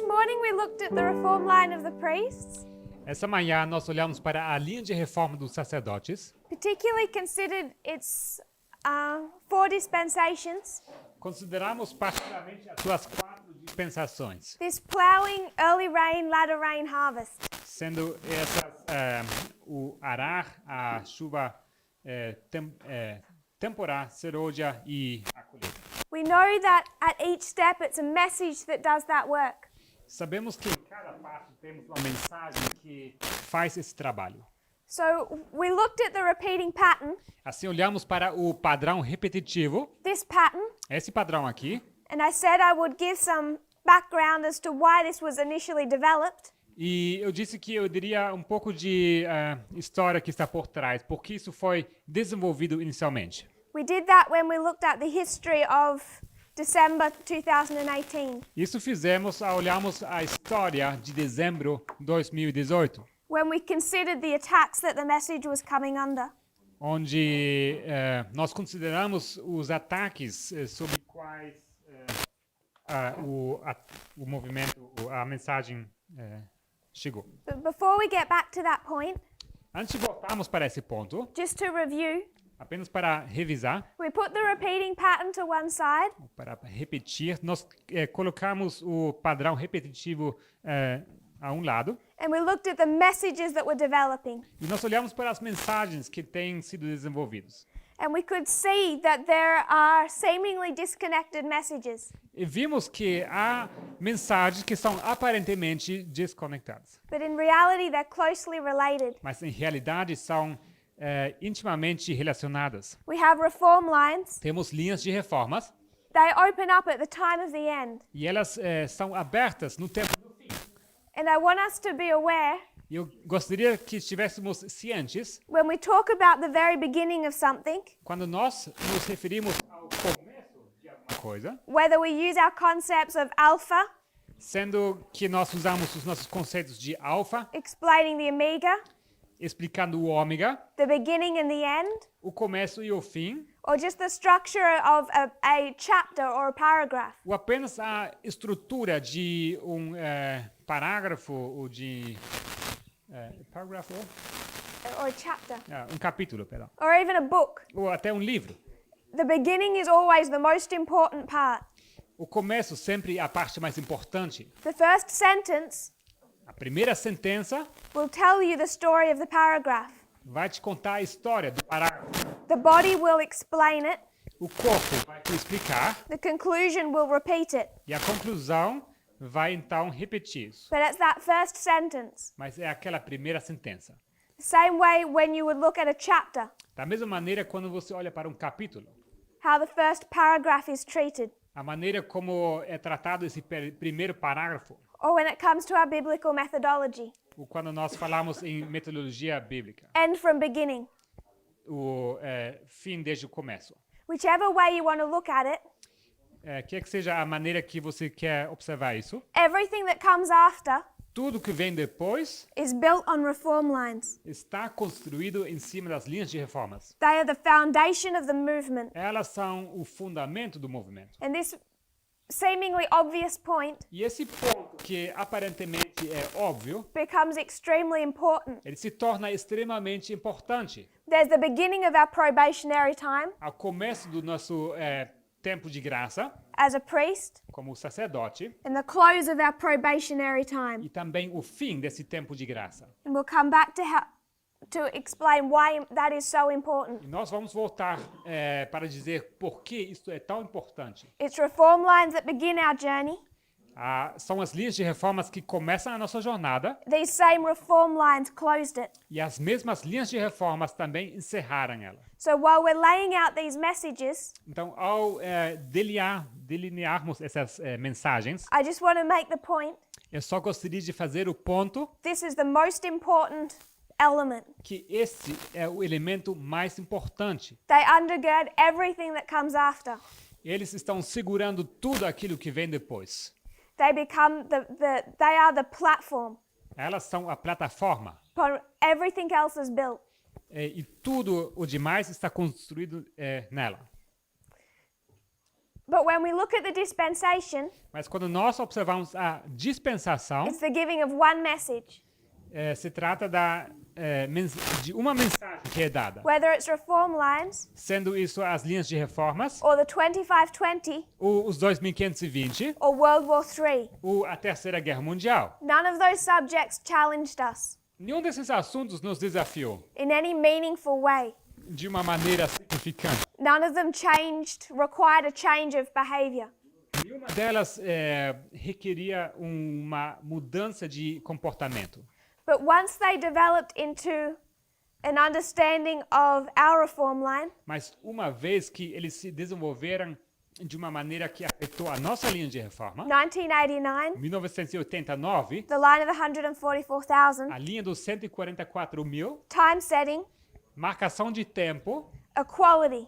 morning we looked at the reform line of the priests, Essa manhã nós olhamos para a linha de reforma dos sacerdotes, particularly considered its 4 dispensations. consideramos particularmente as suas 4 dispensações, This plowing, early rain, latter rain, harvest. sendo essas o arar, a chuva temporal, serôdia e a colheita. We know that at each step it's a message that does that work. Sabemos que em cada passo temos uma mensagem que faz esse trabalho. So we looked at the repeating pattern, Assim olhamos para o padrão repetitivo, this pattern, esse padrão aqui, and I said I would give some background as to why this was initially developed. e eu disse que eu diria um pouco de história que está por trás, porque isso foi desenvolvido inicialmente. We did that when we looked at the history of December 2018, Isso fizemos ao olharmos a história de dezembro de 2018, when we considered the attacks that the message was coming under. onde nós consideramos os ataques sobre quais o movimento, a mensagem chegou. But before we get back to that point, Antes de voltarmos para esse ponto, just to review, apenas para revisar, we put the repeating pattern to one side, para repetir, nós colocamos o padrão repetitivo a um lado and we looked at the messages that were developing. e nós olhamos para as mensagens que têm sido desenvolvidas. And we could see that there are seemingly disconnected messages, E vimos que há mensagens que são aparentemente desconectadas, but in reality they're closely related. mas em realidade são intimamente relacionadas. We have reform lines. Temos linhas de reformas They open up at the time of the end. e elas são abertas no tempo do fim. And I want us to be aware, E eu gostaria que estivéssemos cientes, when we talk about the very beginning of something, quando nós nos referimos ao começo de alguma coisa, whether we use our concepts of alpha, sendo que nós usamos os nossos conceitos de alfa, explaining the omega, explicando o ômega, the beginning and the end, o começo e o fim, or just the structure of a chapter or a paragraph. ou apenas a estrutura de um parágrafo ou de parágrafo, Or a chapter, um capítulo, perdão, or even a book. ou até um livro. The beginning is always the most important part. O começo sempre é a parte mais importante. The first sentence A primeira sentença will tell you the story of the paragraph. vai te contar a história do parágrafo. The body will explain it. O corpo vai te explicar The conclusion will repeat it. e a conclusão vai então repetir isso. But it's that first sentence. Mas é aquela primeira sentença. The same way when you would look at a chapter, Da mesma maneira quando você olha para um capítulo, how the first paragraph is treated. a maneira como é tratado esse primeiro parágrafo, Or when it comes to our biblical methodology. ou quando nós falamos em metodologia bíblica, End from beginning. o fim desde o começo. Whichever way you want to look at it, Quer que seja a maneira que você quer observar isso, everything that comes after tudo que vem depois is built on reform lines. está construído em cima das linhas de reformas. They are the foundation of the movement. Elas são o fundamento do movimento. And this seemingly obvious point E esse ponto, que aparentemente é óbvio, becomes extremely important. ele se torna extremamente importante. There's the beginning of our probationary time Ao começo do nosso tempo de graça, as a priest como sacerdote, and the close of our probationary time. e também o fim desse tempo de graça. And we'll come back to explain why that is so important. E nós vamos voltar para dizer por que isso é tão importante. It's reform lines that begin our journey. São as linhas de reformas que começam a nossa jornada, These same reform lines closed it. e as mesmas linhas de reformas também encerraram ela. So while we're laying out these messages, Então, ao delinearmos essas mensagens, I just want to make the point, eu só gostaria de fazer o ponto this is the most important element. que esse é o elemento mais importante. They undergird everything that comes after. Eles estão segurando tudo aquilo que vem depois. They become they are the platform Elas são a plataforma. upon everything else is built. E tudo o demais está construído nela. But when we look at the dispensation, Mas quando nós observamos a dispensação, it's the giving of one message. se trata de uma mensagem que é dada. Whether it's reform lines Sendo isso as linhas de reformas, or the 2520 os 2520, or World War III, ou a Terceira Guerra Mundial. none of those subjects challenged us Nenhum desses assuntos nos desafiou in any meaningful way. de uma maneira significante. None of them required a change of behavior. Nenhuma delas requeria uma mudança de comportamento. But once they developed into an understanding of our reform line, Mas uma vez que eles se desenvolveram de uma maneira que afetou a nossa linha de reforma, 1989, 1989, the line of 144,000, a linha dos 144 mil, time setting, marcação de tempo, equality,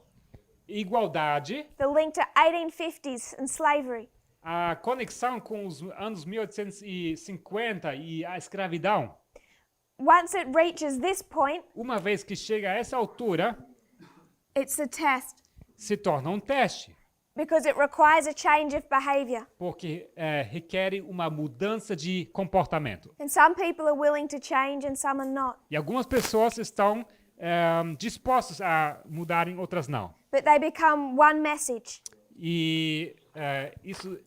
igualdade, the link to 1850s and slavery, a conexão com os anos 1850 e a escravidão. once it reaches this point, Uma vez que chega a essa altura, it's a test se torna um teste, because it requires a change of behavior. porque requer uma mudança de comportamento. And some people are willing to change and some are not. E algumas pessoas estão dispostas a mudarem, outras não. But they become one message. E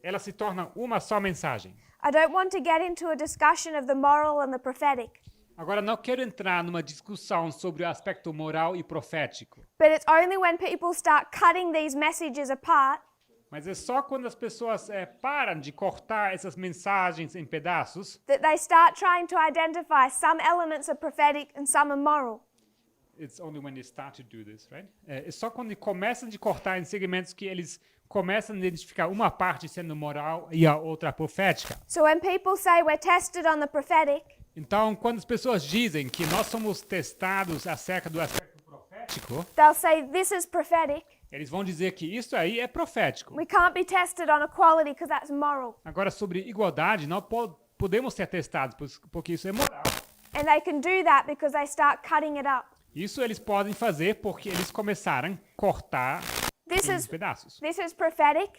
ela se torna uma só mensagem. I don't want to get into a discussion of the moral and the prophetic, Agora, não quero entrar numa discussão sobre o aspecto moral e profético, but it's only when people start cutting these messages apart mas é só quando as pessoas param de cortar essas mensagens em pedaços that they start trying to identify some elements are prophetic and some are moral. It's only when they start to do this, right? É só quando começam de cortar em segmentos que eles começam a identificar uma parte sendo moral e a outra profética. So when people say we're tested on the prophetic, Então, quando as pessoas dizem que nós somos testados acerca do aspecto profético, they'll say this is prophetic. eles vão dizer que isso aí é profético. We can't be tested on equality because that's moral. Agora, sobre igualdade, não podemos ser testados porque isso é moral. And they can do that because they start cutting it up. Isso eles podem fazer porque eles começaram a cortar This em is pedaços. this is prophetic.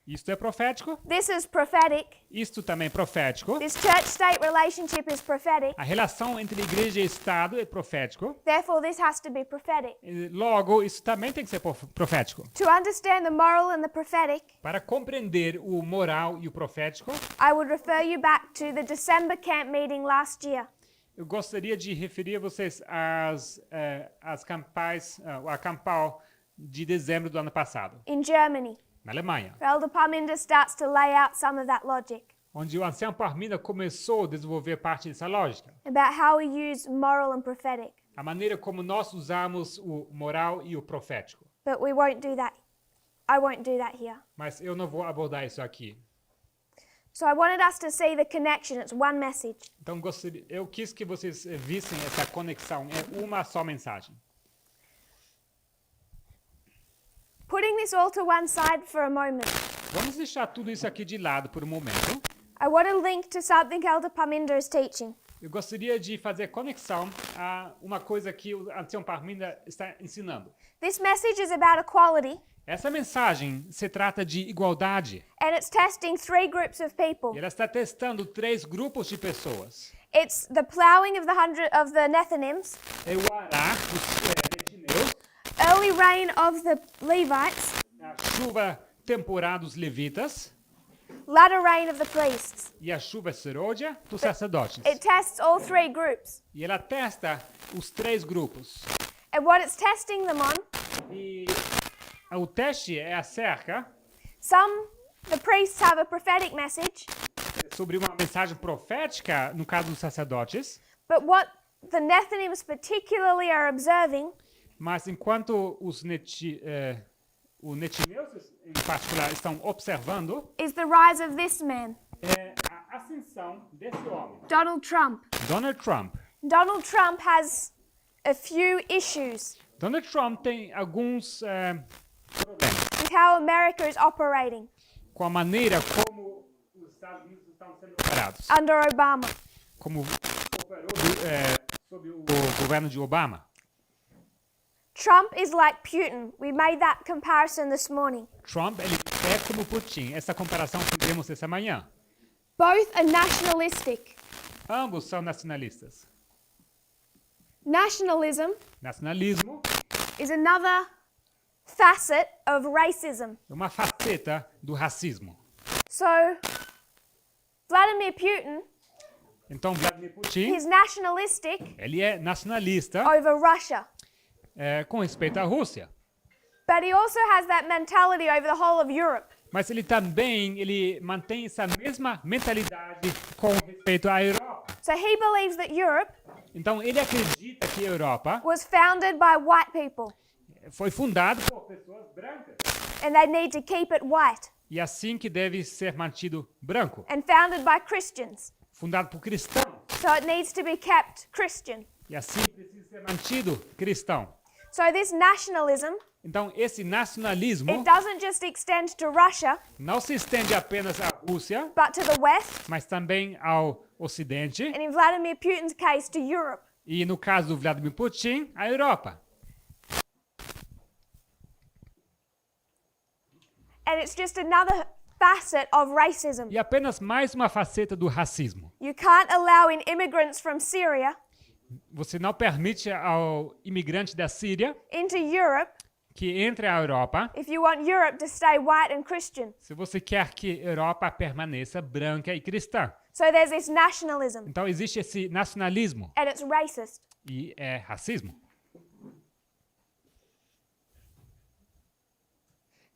Isto é profético. This is prophetic. Isto também é profético. This church-state relationship is prophetic. A relação entre igreja e Estado é profético. Therefore, this has to be prophetic. E logo, isso também tem que ser profético. To understand the moral and the prophetic, Para compreender o moral e o profético, I would refer you back to the December camp meeting last year. eu gostaria de referir vocês às campais, a CAMPAL de dezembro do ano passado, In Germany, na Alemanha, Elder Parminder starts to lay out some of that logic onde o ancião Parminder começou a desenvolver parte dessa lógica. about how we use moral and prophetic. A maneira como nós usamos o moral e o profético. But we won't do that. I won't do that here. Mas eu não vou abordar isso aqui. So I wanted us to see the connection. It's one message. Então eu quis que vocês vissem essa conexão. É uma só mensagem. Putting this all to one side for a moment, Vamos deixar tudo isso aqui de lado por um momento. I want to link to something Elder Parminder is teaching. Eu gostaria de fazer conexão a uma coisa que o ancião Parminder está ensinando. This message is about equality, Essa mensagem se trata de igualdade. and it's testing three groups of people. E ela está testando 3 grupos de pessoas. It's the plowing of the Nethinims, É o arar dos netineus, early rain of the Levites, a chuva temporã dos levitas latter rain of the priests. e a chuva serôdia dos sacerdotes. It tests all three groups. E ela testa os 3 grupos. And what it's testing them on, E o teste é acerca the priests have a prophetic message, sobre uma mensagem profética, no caso dos sacerdotes, but what the Nethinims particularly are observing mas enquanto os netineus, em particular, estão observando, is the rise of this man, é a ascensão desse homem, Donald Trump. Donald Trump. Donald Trump has a few issues Donald Trump tem alguns problemas with how America is operating com a maneira como os Estados Unidos estão sendo operados, under Obama. como operou sob o governo de Obama. Trump is like Putin. We made that comparison this morning. Trump ele é como Putin. Essa comparação fizemos essa manhã. Both are nationalistic. Ambos são nacionalistas. Nationalism Nacionalismo is another facet of racism. é uma faceta do racismo. So, Vladimir Putin, Então, Vladimir Putin, he's nationalistic ele é nacionalista over Russia. com respeito à Rússia. But he also has that mentality over the whole of Europe. Mas ele mantém essa mesma mentalidade com respeito à Europa. So he believes that Europe Então, ele acredita que a Europa was founded by white people foi fundada por pessoas brancas. and they need to keep it white, E assim que deve ser mantido branco. and founded by Christians. Fundado por cristãos. So it needs to be kept Christian. E assim precisa ser mantido cristão. So this nationalism, Então, esse nacionalismo it doesn't just extend to Russia, não se estende apenas à Rússia, but to the West, mas também ao Ocidente. and in Vladimir Putin's case, to Europe. E no caso do Vladimir Putin, à Europa. And it's just another facet of racism. E apenas mais uma faceta do racismo. You can't allow in immigrants from Syria Você não permite ao imigrante da Síria into Europe que entre à Europa if you want Europe to stay white and Christian. se você quer que a Europa permaneça branca e cristã. So there's this nationalism, Então existe esse nacionalismo and it's racist. e é racismo.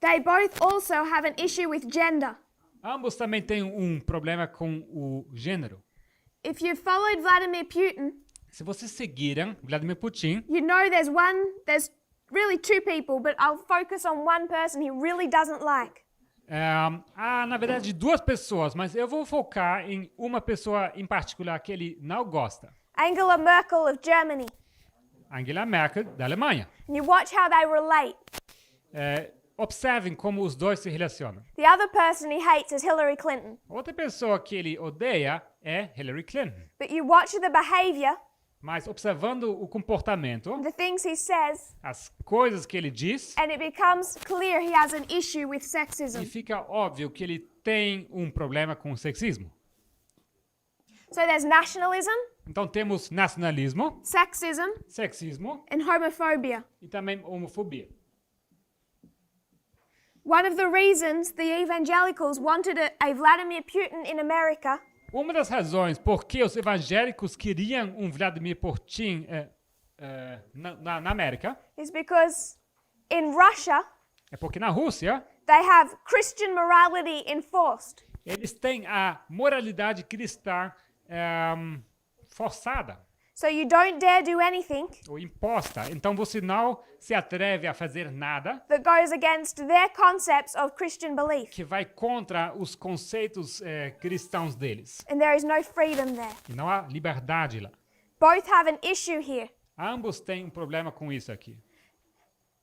They both also have an issue with gender. Ambos também têm um problema com o gênero. If you've followed Vladimir Putin, Se vocês seguirem Vladimir Putin, you know there's really two people, but I'll focus on one person he really doesn't like. há, na verdade, duas pessoas, mas eu vou focar em uma pessoa em particular que ele não gosta. Angela Merkel of Germany. Angela Merkel, da Alemanha. And you watch how they relate. Observem como os dois se relacionam. The other person he hates is Hillary Clinton. Outra pessoa que ele odeia é Hillary Clinton. But you watch the behavior, Mas observando o comportamento, the things he says, as coisas que ele diz, and it becomes clear he has an issue with e sexism. fica óbvio que ele tem um problema com o sexismo. So there's nationalism, Então temos nacionalismo, sexism, sexismo and homophobia. e também homofobia. One of the reasons the evangelicals wanted a Vladimir Putin in America Uma das razões por que os evangélicos queriam um Vladimir Putin na América is because in Russia é porque na Rússia they have Christian morality enforced. eles têm a moralidade cristã forçada So you don't dare do anything ou imposta. Então você não se atreve a fazer nada that goes against their concepts of Christian belief. que vai contra os conceitos cristãos deles. And there is no freedom there. E não há liberdade lá. Both have an issue here. Ambos têm um problema com isso aqui.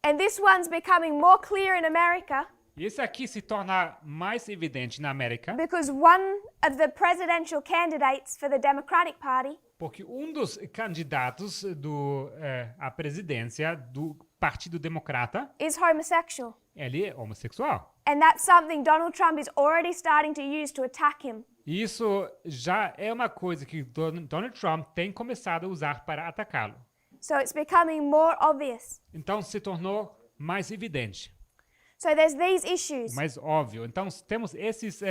And this one's becoming more clear in America E isso aqui se torna mais evidente na América because one of the presidential candidates for the Democratic Party porque um dos candidatos à presidência do Partido Democrata, is homosexual. ele é homossexual. And that's something Donald Trump is already starting to use to attack him. E isso já é uma coisa que Donald Trump tem começado a usar para atacá-lo. So it's becoming more obvious. Então se tornou mais evidente, So there's these issues. mais óbvio. Então temos esses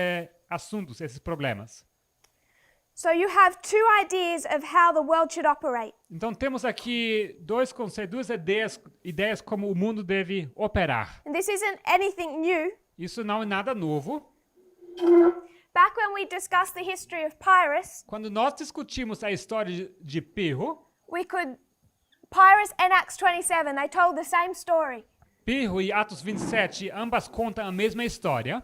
assuntos, esses problemas. So you have two ideas of how the world should operate. Então temos aqui dois conceitos, duas ideias como o mundo deve operar. And this isn't anything new. Isso não é nada novo. Back when we discussed the history of Pyrrhus, Quando nós discutimos a história de Pirro, Pyrrhus and Acts 27, they told the same story. Pirro e Atos 27, ambas contam a mesma história.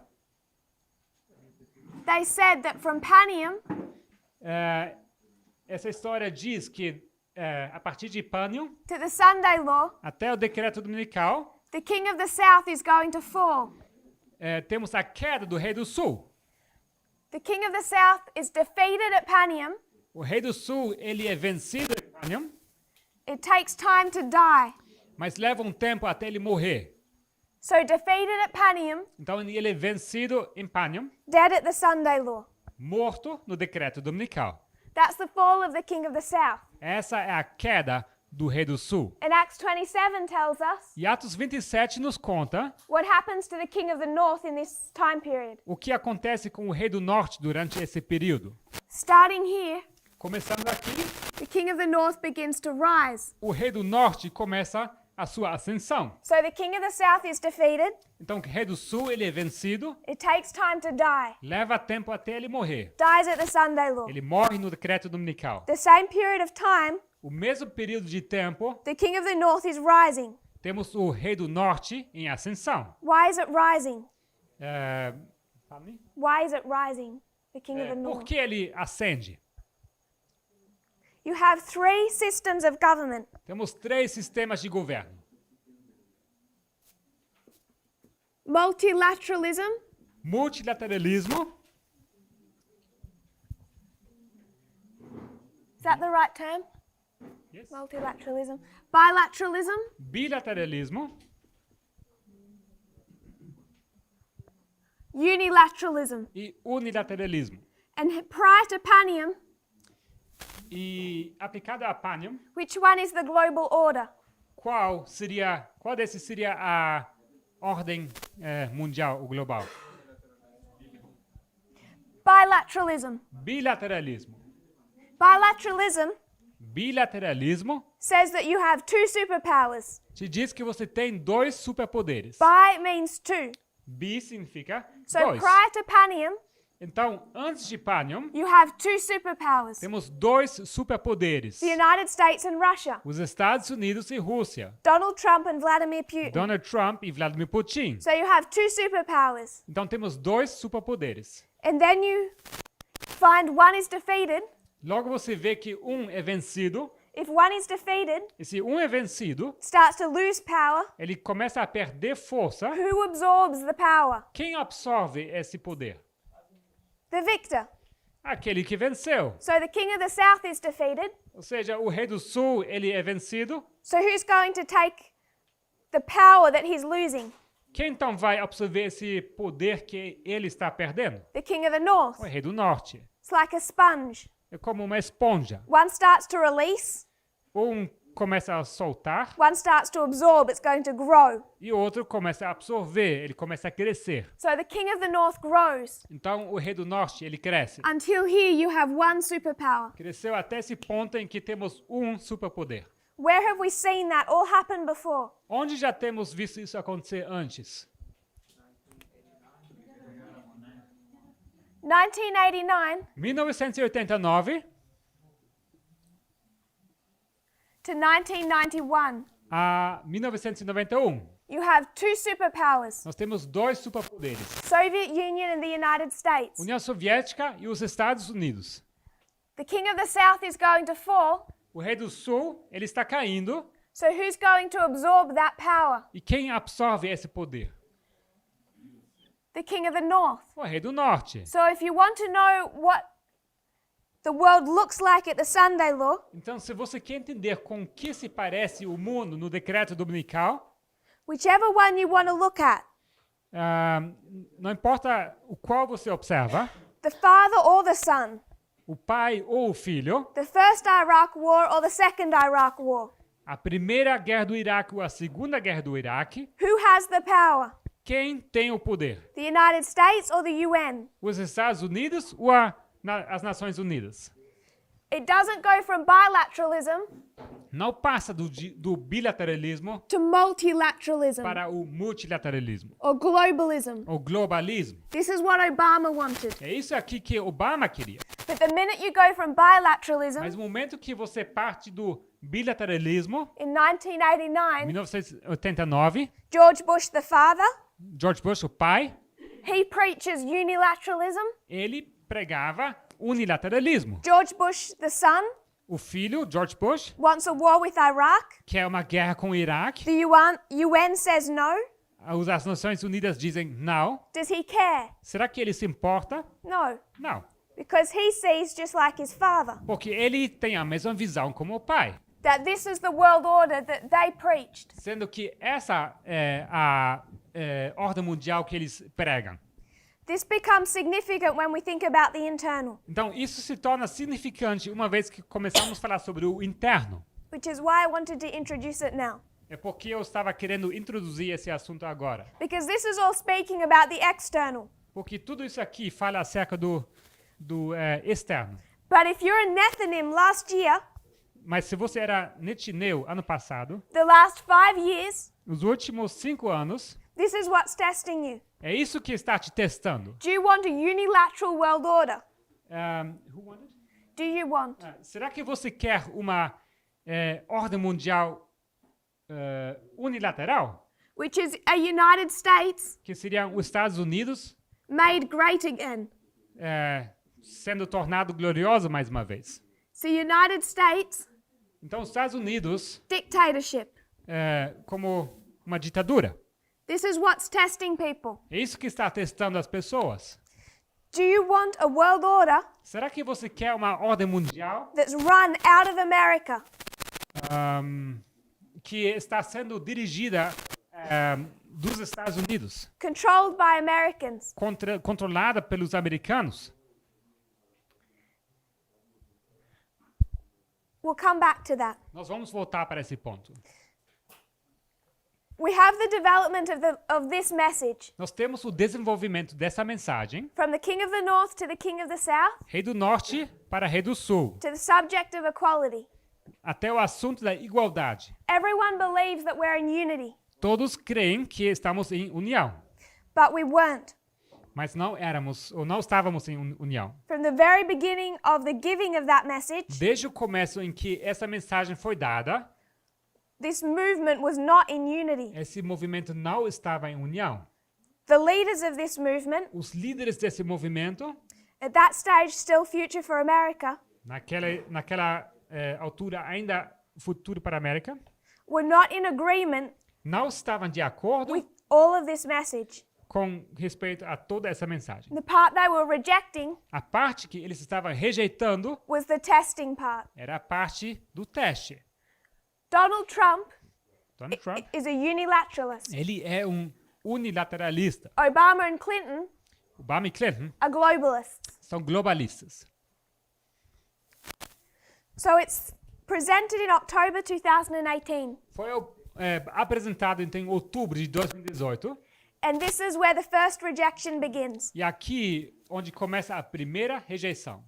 They said that from Panium Essa história diz que a partir de Pânion to the Sunday law, até o decreto dominical, the king of the south is going to fall. temos a queda do rei do sul. The king of the south is defeated at Panium. O rei do sul ele é vencido em Pânion. It takes time to die. mas leva um tempo até ele morrer. So defeated at Panium, Então ele é vencido em Panium, dead at the Sunday law. morto no decreto dominical. That's the fall of the king of the south. Essa é a queda do rei do sul. And Acts 27 tells us E Atos 27 nos conta what happens to the king of the north in this time period. o que acontece com o rei do norte durante esse período. Starting here, Começando aqui, the king of the north begins to rise. o rei do norte começa a sua ascensão. So the king of the south is defeated. Então o rei do sul ele é vencido, It takes time to die. leva tempo até ele morrer. Dies at the Sunday law. Ele morre no decreto dominical. The same period of time, O mesmo período de tempo, the king of the north is rising. temos o rei do norte em ascensão. Why is it rising? Fala-me. Why is it rising? The king of the Por north. que ele ascende? You have three systems of government. Temos 3 sistemas de governo. Multilateralism, Multilateralismo, is that the right term? yes. Multilateralism. Bilateralism, Bilateralismo, unilateralism. e unilateralismo. And prior to Panium, E aplicado a Panium, which one is the global order? qual desses seria a ordem mundial, o global? Bilateralism. Bilateralismo. Bilateralism Bilateralismo says that you have two superpowers. te diz que você tem 2 superpoderes. Bi means two. Bi significa So 2. prior to Panium, Então, antes de Panium, you have two superpowers. temos 2 superpoderes. The United States and Russia. Os Estados Unidos e Rússia. Donald Trump and Vladimir Putin. Donald Trump e Vladimir Putin. So you have two superpowers. Então temos 2 superpoderes. And then you find one is defeated. Logo você vê que um é vencido. If one is defeated, E se um é vencido, starts to lose power, ele começa a perder força. who absorbs the power? Quem absorve esse poder? The victor. Aquele que venceu. So the king of the south is defeated. Ou seja, o rei do sul, ele é vencido. So who's going to take the power that he's losing? Quem então vai absorver esse poder que ele está perdendo? The king of the north. O rei do norte. It's like a sponge. É como uma esponja. One starts to release, Um começa a soltar one starts to absorb. It's going to grow. e o outro começa a absorver, ele começa a crescer. So the king of the north grows Então, o rei do norte, ele cresce. until here you have one superpower. Cresceu até esse ponto em que temos um superpoder. Where have we seen that all happen before? Onde já temos visto isso acontecer antes? 1989 1989 to 1991. a 1991. You have two superpowers, Nós temos 2 superpoderes. Soviet Union and the United States. União Soviética e os Estados Unidos. The king of the south is going to fall, O rei do sul, ele está caindo. so who's going to absorb that power? E quem absorve esse poder? The king of the north. O rei do norte. So if you want to know what the world looks like at the Sunday law, Então, se você quer entender com que se parece o mundo no decreto dominical, whichever one you want to look at, não importa o qual você observa, the father or the son, o pai ou o filho, the first Iraq war or the second Iraq war, a primeira guerra do Iraque ou a segunda guerra do Iraque, who has the power? quem tem o poder? The United States or the UN? Os Estados Unidos ou as Nações Unidas? It doesn't go from bilateralism Não passa do bilateralismo to multilateralism para o multilateralismo, or globalism. ou globalismo. This is what Obama wanted. É isso aqui que Obama queria. But the minute you go from bilateralism Mas no momento que você parte do bilateralismo, in 1989, 1989, George Bush the father, George Bush, o pai, he preaches unilateralism. ele pregava unilateralismo. George Bush the son O filho, George Bush, wants a war with Iraq. quer uma guerra com o Iraque. The UN says no. As Nações Unidas dizem não. Does he care? Será que ele se importa? No, Não. because he sees just like his father. Porque ele tem a mesma visão como o pai. that this is the world order that they preached. Sendo que essa é a ordem mundial que eles pregam. This becomes significant when we think about the internal, Então, isso se torna significante uma vez que começamos a falar sobre o interno. which is why I wanted to introduce it now. É porque eu estava querendo introduzir esse assunto agora. Because this is all speaking about the external. Porque tudo isso aqui fala acerca do externo. But if you're a Nethinim last year, Mas se você era netineu ano passado, the last 5 years, nos últimos 5 anos, this is what's testing you. é isso que está te testando. Do you want a unilateral world order? Who wanted? Do you want? Será que você quer uma ordem mundial unilateral? Which is a United States Que seriam os Estados Unidos made great again. sendo tornado glorioso mais uma vez. So United States, Então, os Estados Unidos dictatorship. como uma ditadura. This is what's testing people. É isso que está testando as pessoas. Do you want a world order Será que você quer uma ordem mundial that's run out of America? que está sendo dirigida dos Estados Unidos, Controlled by Americans? controlada pelos americanos? We'll come back to that. Nós vamos voltar para esse ponto. We have the development of this message Nós temos o desenvolvimento dessa mensagem, from the king of the north to the king of the south Rei do Norte para Rei do Sul, to the subject of equality. até o assunto da igualdade. Everyone believes that we're in unity, Todos creem que estamos em união, but we weren't. mas não éramos ou não estávamos em união. From the very beginning of the giving of that message, Desde o começo em que essa mensagem foi dada, this movement was not in unity. esse movimento não estava em união. The leaders of this movement, Os líderes desse movimento, at that stage still Future for America, naquela altura ainda futuro para a América, were not in agreement não estavam de acordo with all of this message. com respeito a toda essa mensagem. The part they were rejecting A parte que eles estavam rejeitando was the testing part. era a parte do teste. Donald Trump Donald Trump, is a unilateralist. ele é um unilateralista. Obama and Clinton Obama e Clinton are globalists. são globalistas. So it's presented in October 2018. Foi apresentado então, em outubro de 2018. And this is where the first rejection begins. E aqui onde começa a primeira rejeição.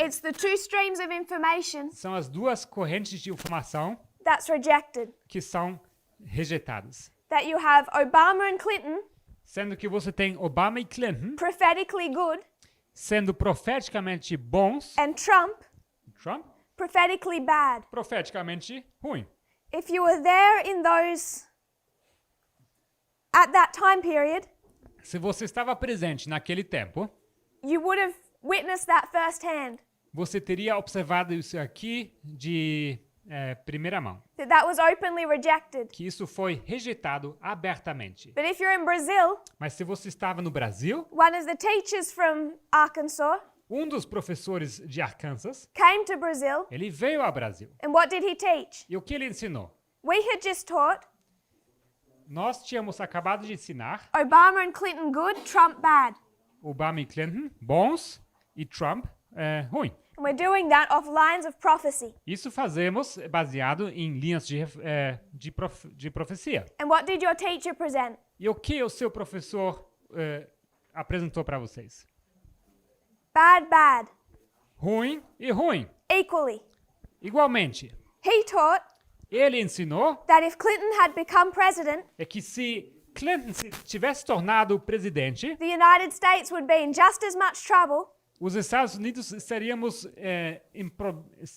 It's the two streams of information São as duas correntes de informação that's rejected. que são rejeitadas. That you have Obama and Clinton, Sendo que você tem Obama e Clinton prophetically good, sendo profeticamente bons, and Trump, Trump prophetically bad. profeticamente ruim. If you were there in those, at that time period, Se você estava presente naquele tempo, you would have witnessed that firsthand. você teria observado isso aqui de primeira mão. That was openly rejected. Que isso foi rejeitado abertamente. But if you're in Brazil, Mas se você estava no Brasil, one of the teachers from Arkansas um dos professores de Arkansas, came to Brazil, ele veio ao Brasil. and what did he teach? E o que ele ensinou? We had just taught Nós tínhamos acabado de ensinar Obama and Clinton good, Trump bad. Obama e Clinton bons e Trump ruim. And we're doing that off lines of prophecy. Isso fazemos baseado em linhas de profecia. And what did your teacher present? E o que o seu professor apresentou para vocês? Bad, bad. Ruim e ruim. Equally. Igualmente, He taught ele ensinou that if Clinton had become president, que se Clinton se tivesse tornado presidente, the United States would be in just as much trouble os Estados Unidos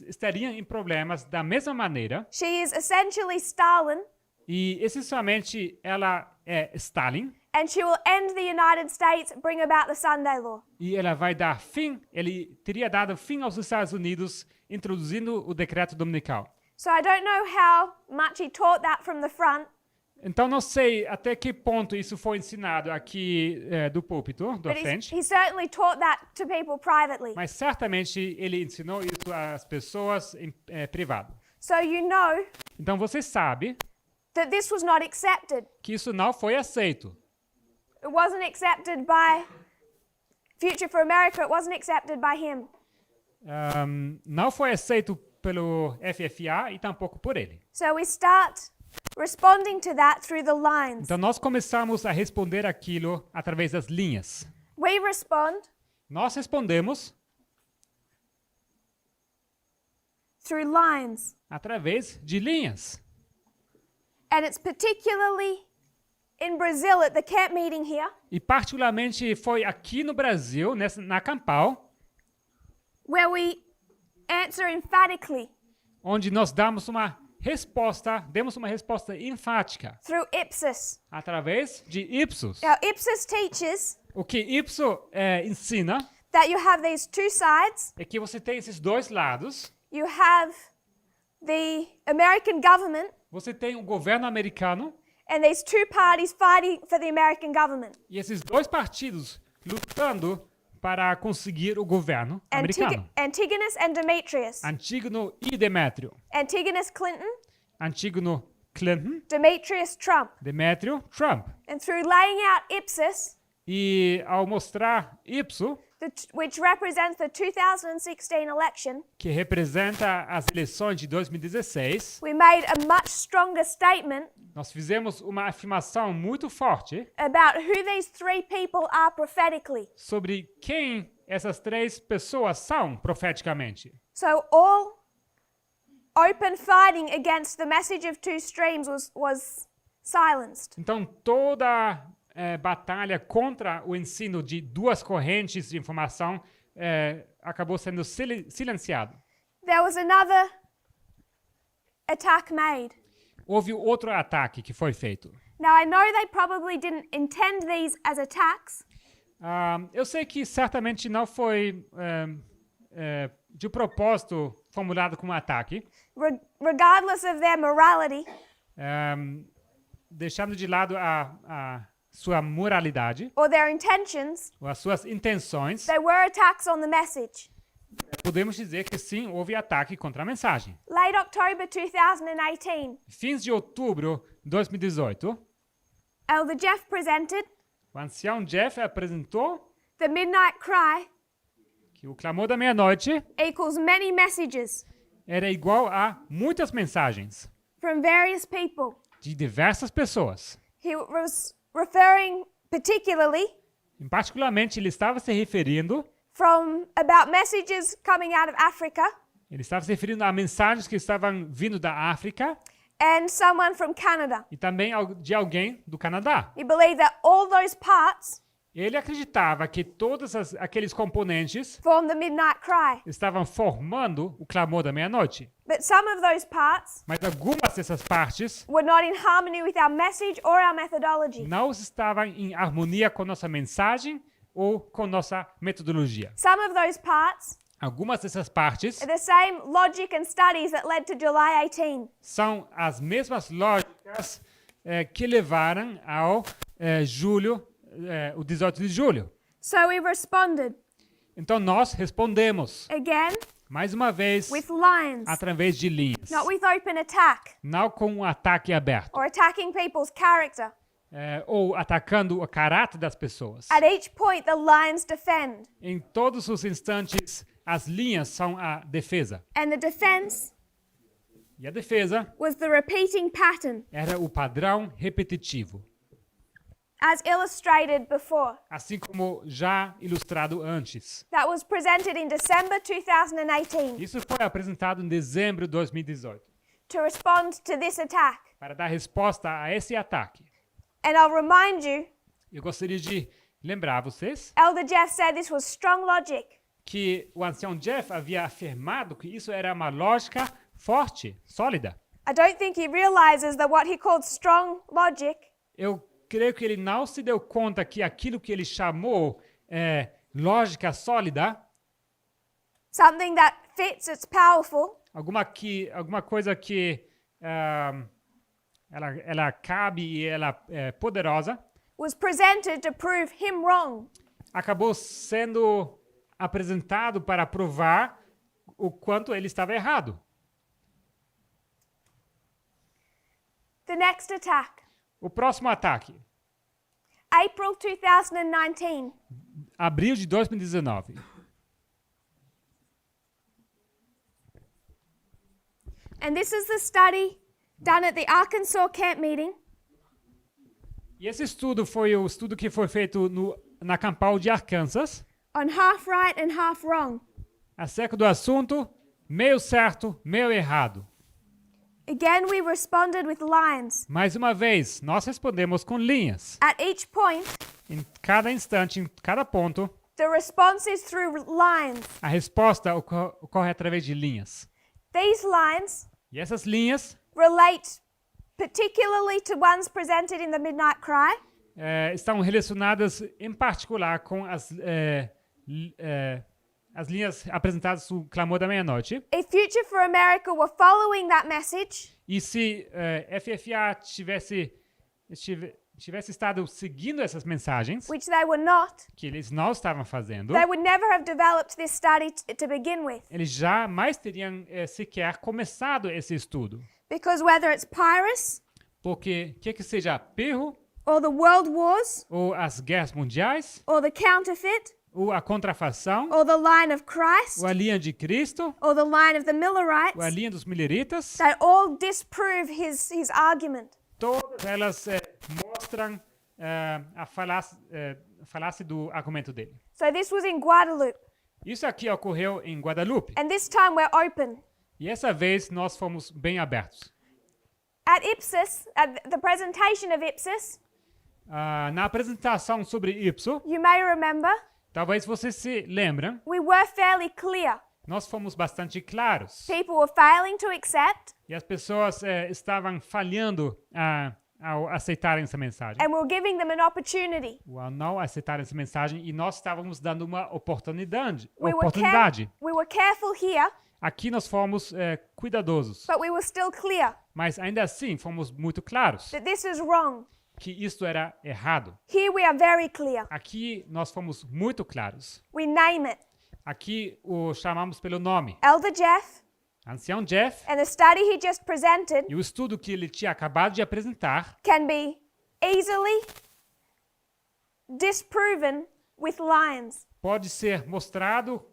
estariam em problemas da mesma maneira. She is essentially Stalin, E, essencialmente, ela é Stalin. and she will end the United States, bring about the Sunday Law. E ela vai dar fim, ele teria dado fim aos Estados Unidos, introduzindo o decreto dominical. So I don't know how much he taught that from the front, Então, não sei até que ponto isso foi ensinado aqui do púlpito, da but frente, he certainly taught that to people privately. mas certamente ele ensinou isso às pessoas em privado. So you know Então você sabe that this was not accepted. que isso não foi aceito. It wasn't accepted by Future for America, it wasn't accepted by him. Não foi aceito pelo FFA e tampouco por ele. So we start responding to that through the lines. Então nós começamos a responder aquilo através das linhas. We respond Nós respondemos through lines. através de linhas. And it's particularly in Brazil at the camp meeting here, E particularmente foi aqui no Brasil, na CAMPAL, where we answer emphatically onde nós demos uma resposta enfática through ipsis. através de Ipsos. Now, ipsis teaches O que Ipsos ensina that you have these two sides. é que você tem esses dois lados. You have the American government Você tem o governo americano and these two parties fighting for the American government. e esses dois partidos lutando para conseguir o governo americano. Antigonus and Demetrius. Antígono e Demétrio. Antigonus Clinton, Antígono Clinton, Demetrius Trump. Demétrio Trump. And through laying out ipsis, E ao mostrar Ipsos, which represents the 2016 election, que representa as eleições de 2016, we made a much stronger statement nós fizemos uma afirmação muito forte about who these three people are prophetically. sobre quem essas três pessoas são profeticamente. So all open fighting against the message of two streams was silenced. Então toda batalha contra o ensino de duas correntes de informação acabou sendo silenciado. There was another attack made. Houve outro ataque que foi feito. Now I know they probably didn't intend these as attacks, Eu sei que certamente não foi de propósito formulado como ataque, regardless of their morality. deixando de lado a sua moralidade Or their intentions, ou as suas intenções. they were attacks on the message. Podemos dizer que sim, houve ataque contra a mensagem. Late October 2018, Fins de outubro de 2018, Elder Jeff presented o ancião Jeff apresentou the midnight cry que o clamor da meia-noite equals many messages era igual a muitas mensagens from various people. de diversas pessoas. He was referring particularly Particularmente, ele estava se referindo about messages coming out of Africa a mensagens que estavam vindo da África and someone from Canada. e também de alguém do Canadá. He believed that all those parts Ele acreditava que todos aqueles componentes form the midnight cry. estavam formando o clamor da meia-noite. But some of those parts Mas algumas dessas partes were not in harmony with our message or our methodology. não estavam em harmonia com nossa mensagem ou com nossa metodologia. Some of those parts Algumas dessas partes are the same logic and studies that led to July 18. são as mesmas lógicas que levaram ao o 18 de julho. So we responded Então nós respondemos, again mais uma vez, with lines, através de linhas. not with open attack Não com um ataque aberto, or attacking people's character. ou atacando o caráter das pessoas. At each point, the lines defend, Em todos os instantes, as linhas são a defesa. and the defense E a defesa was the repeating pattern era o padrão repetitivo, as illustrated before. assim como já ilustrado antes. That was presented in December 2018 Isso foi apresentado em dezembro de 2018, to respond to this attack. para dar resposta a esse ataque. And I'll remind you, Eu gostaria de lembrar vocês Elder Jeff said this was strong logic. que o ancião Jeff havia afirmado que isso era uma lógica forte, sólida. I don't think he realizes that what he called strong logic Eu creio que ele não se deu conta que aquilo que ele chamou lógica sólida, something that fits, it's powerful, alguma coisa que ela cabe e ela é poderosa, was presented to prove him wrong. acabou sendo apresentado para provar o quanto ele estava errado. The next attack, O próximo ataque, April 2019. abril de 2019. And this is the study done at the Arkansas camp meeting. E esse estudo foi o estudo que foi feito na CAMPAL de Arkansas, On half right and half wrong. acerca do assunto meio certo, meio errado. Again, we responded with lines. Mais uma vez, nós respondemos com linhas. At each point, Em cada instante, em cada ponto, the response is through lines. a resposta ocorre através de linhas. These lines E essas linhas relate particularly to ones presented in the Midnight Cry, estão relacionadas em particular com as linhas apresentadas no Clamor da Meia-Noite. if Future for America were following that message, E se FFA tivesse estado seguindo essas mensagens, which they were not, que eles não estavam fazendo, they would never have developed this study to begin with. eles jamais teriam sequer começado esse estudo. Because whether it's Pyrrhus Porque, quer que seja Pirro, or the world wars ou as guerras mundiais, or the counterfeit ou a contrafação, or the line of Christ ou a linha de Cristo, or the line of the ou a Millerites, linha dos mileritas, they all disprove his argument. todas elas mostram a falácia do argumento dele. So this was in Guadalupe, Isso aqui ocorreu em Guadalupe. and this time we're open. E essa vez nós fomos bem abertos. At Ipsos, at the presentation of Ipsos, Na apresentação sobre Ipso, you may remember, talvez vocês se lembram, we were fairly clear. nós fomos bastante claros. People were failing to accept, E as pessoas estavam falhando ao aceitarem essa mensagem. and we were giving them an opportunity. Ao não aceitarem essa mensagem, e nós estávamos dando uma oportunidade. We were careful here, Aqui nós fomos cuidadosos, but we were still clear mas ainda assim fomos muito claros that this is wrong. que isto era errado. Here we are very clear. Aqui nós fomos muito claros. We name it. Aqui o chamamos pelo nome. Elder Jeff Ancião Jeff, and the study he just presented e o estudo que ele tinha acabado de apresentar can be easily disproven with lines. pode ser mostrado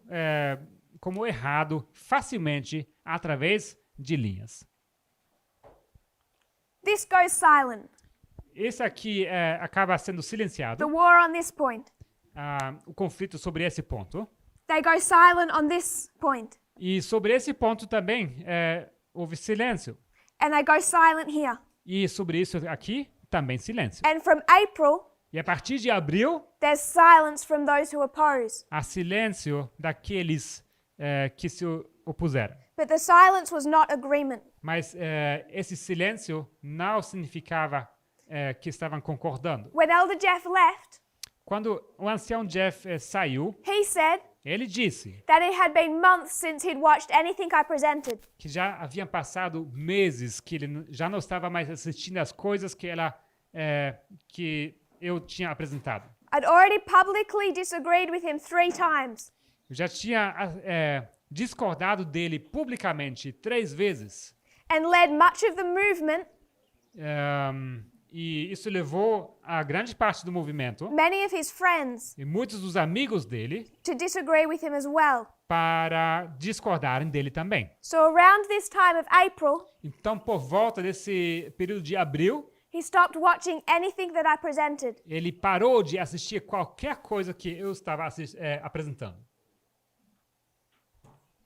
como errado facilmente através de linhas. This goes silent. Esse aqui acaba sendo silenciado. The war on this point. O conflito sobre esse ponto. They go silent on this point. E sobre esse ponto também houve silêncio. And they go silent here. E sobre isso aqui também silêncio. And from April, E a partir de abril, there's silence from those who oppose. há silêncio daqueles que se opuseram. But the silence was not agreement. Mas esse silêncio não significava que estavam concordando. When Elder Jeff left, Quando o ancião Jeff saiu, he said ele disse that it had been months since he'd watched anything I presented. que já haviam passado meses que ele já não estava mais assistindo as coisas que eu tinha apresentado. I'd already publicly disagreed with him 3 times. Eu já tinha discordado dele publicamente 3 vezes. And led much of the movement, E isso levou a grande parte do movimento many of his friends, e muitos dos amigos dele to disagree with him as well. para discordarem dele também. So around this time of April, Então, por volta desse período de abril, he stopped watching anything that I presented. ele parou de assistir qualquer coisa que eu estava apresentando.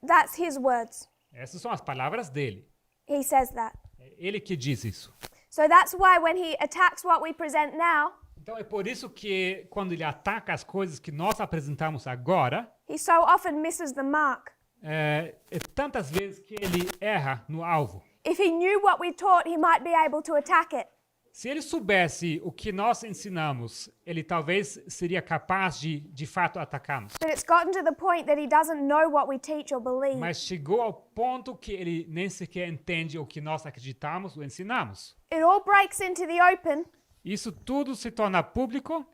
That's his words. Essas são as palavras dele. He says that. É ele que diz isso. So that's why when he attacks what we present now, Então, é por isso que quando ele ataca as coisas que nós apresentamos agora, he so often misses the mark. é tantas vezes que ele erra no alvo. If he knew what we taught, he might be able to attack it. Se ele soubesse o que nós ensinamos, ele talvez seria capaz de fato atacar-nos. But it's gotten to the point that he doesn't know what we teach or believe. Mas chegou ao ponto que ele nem sequer entende o que nós acreditamos ou ensinamos. It all breaks into the open Isso tudo se torna público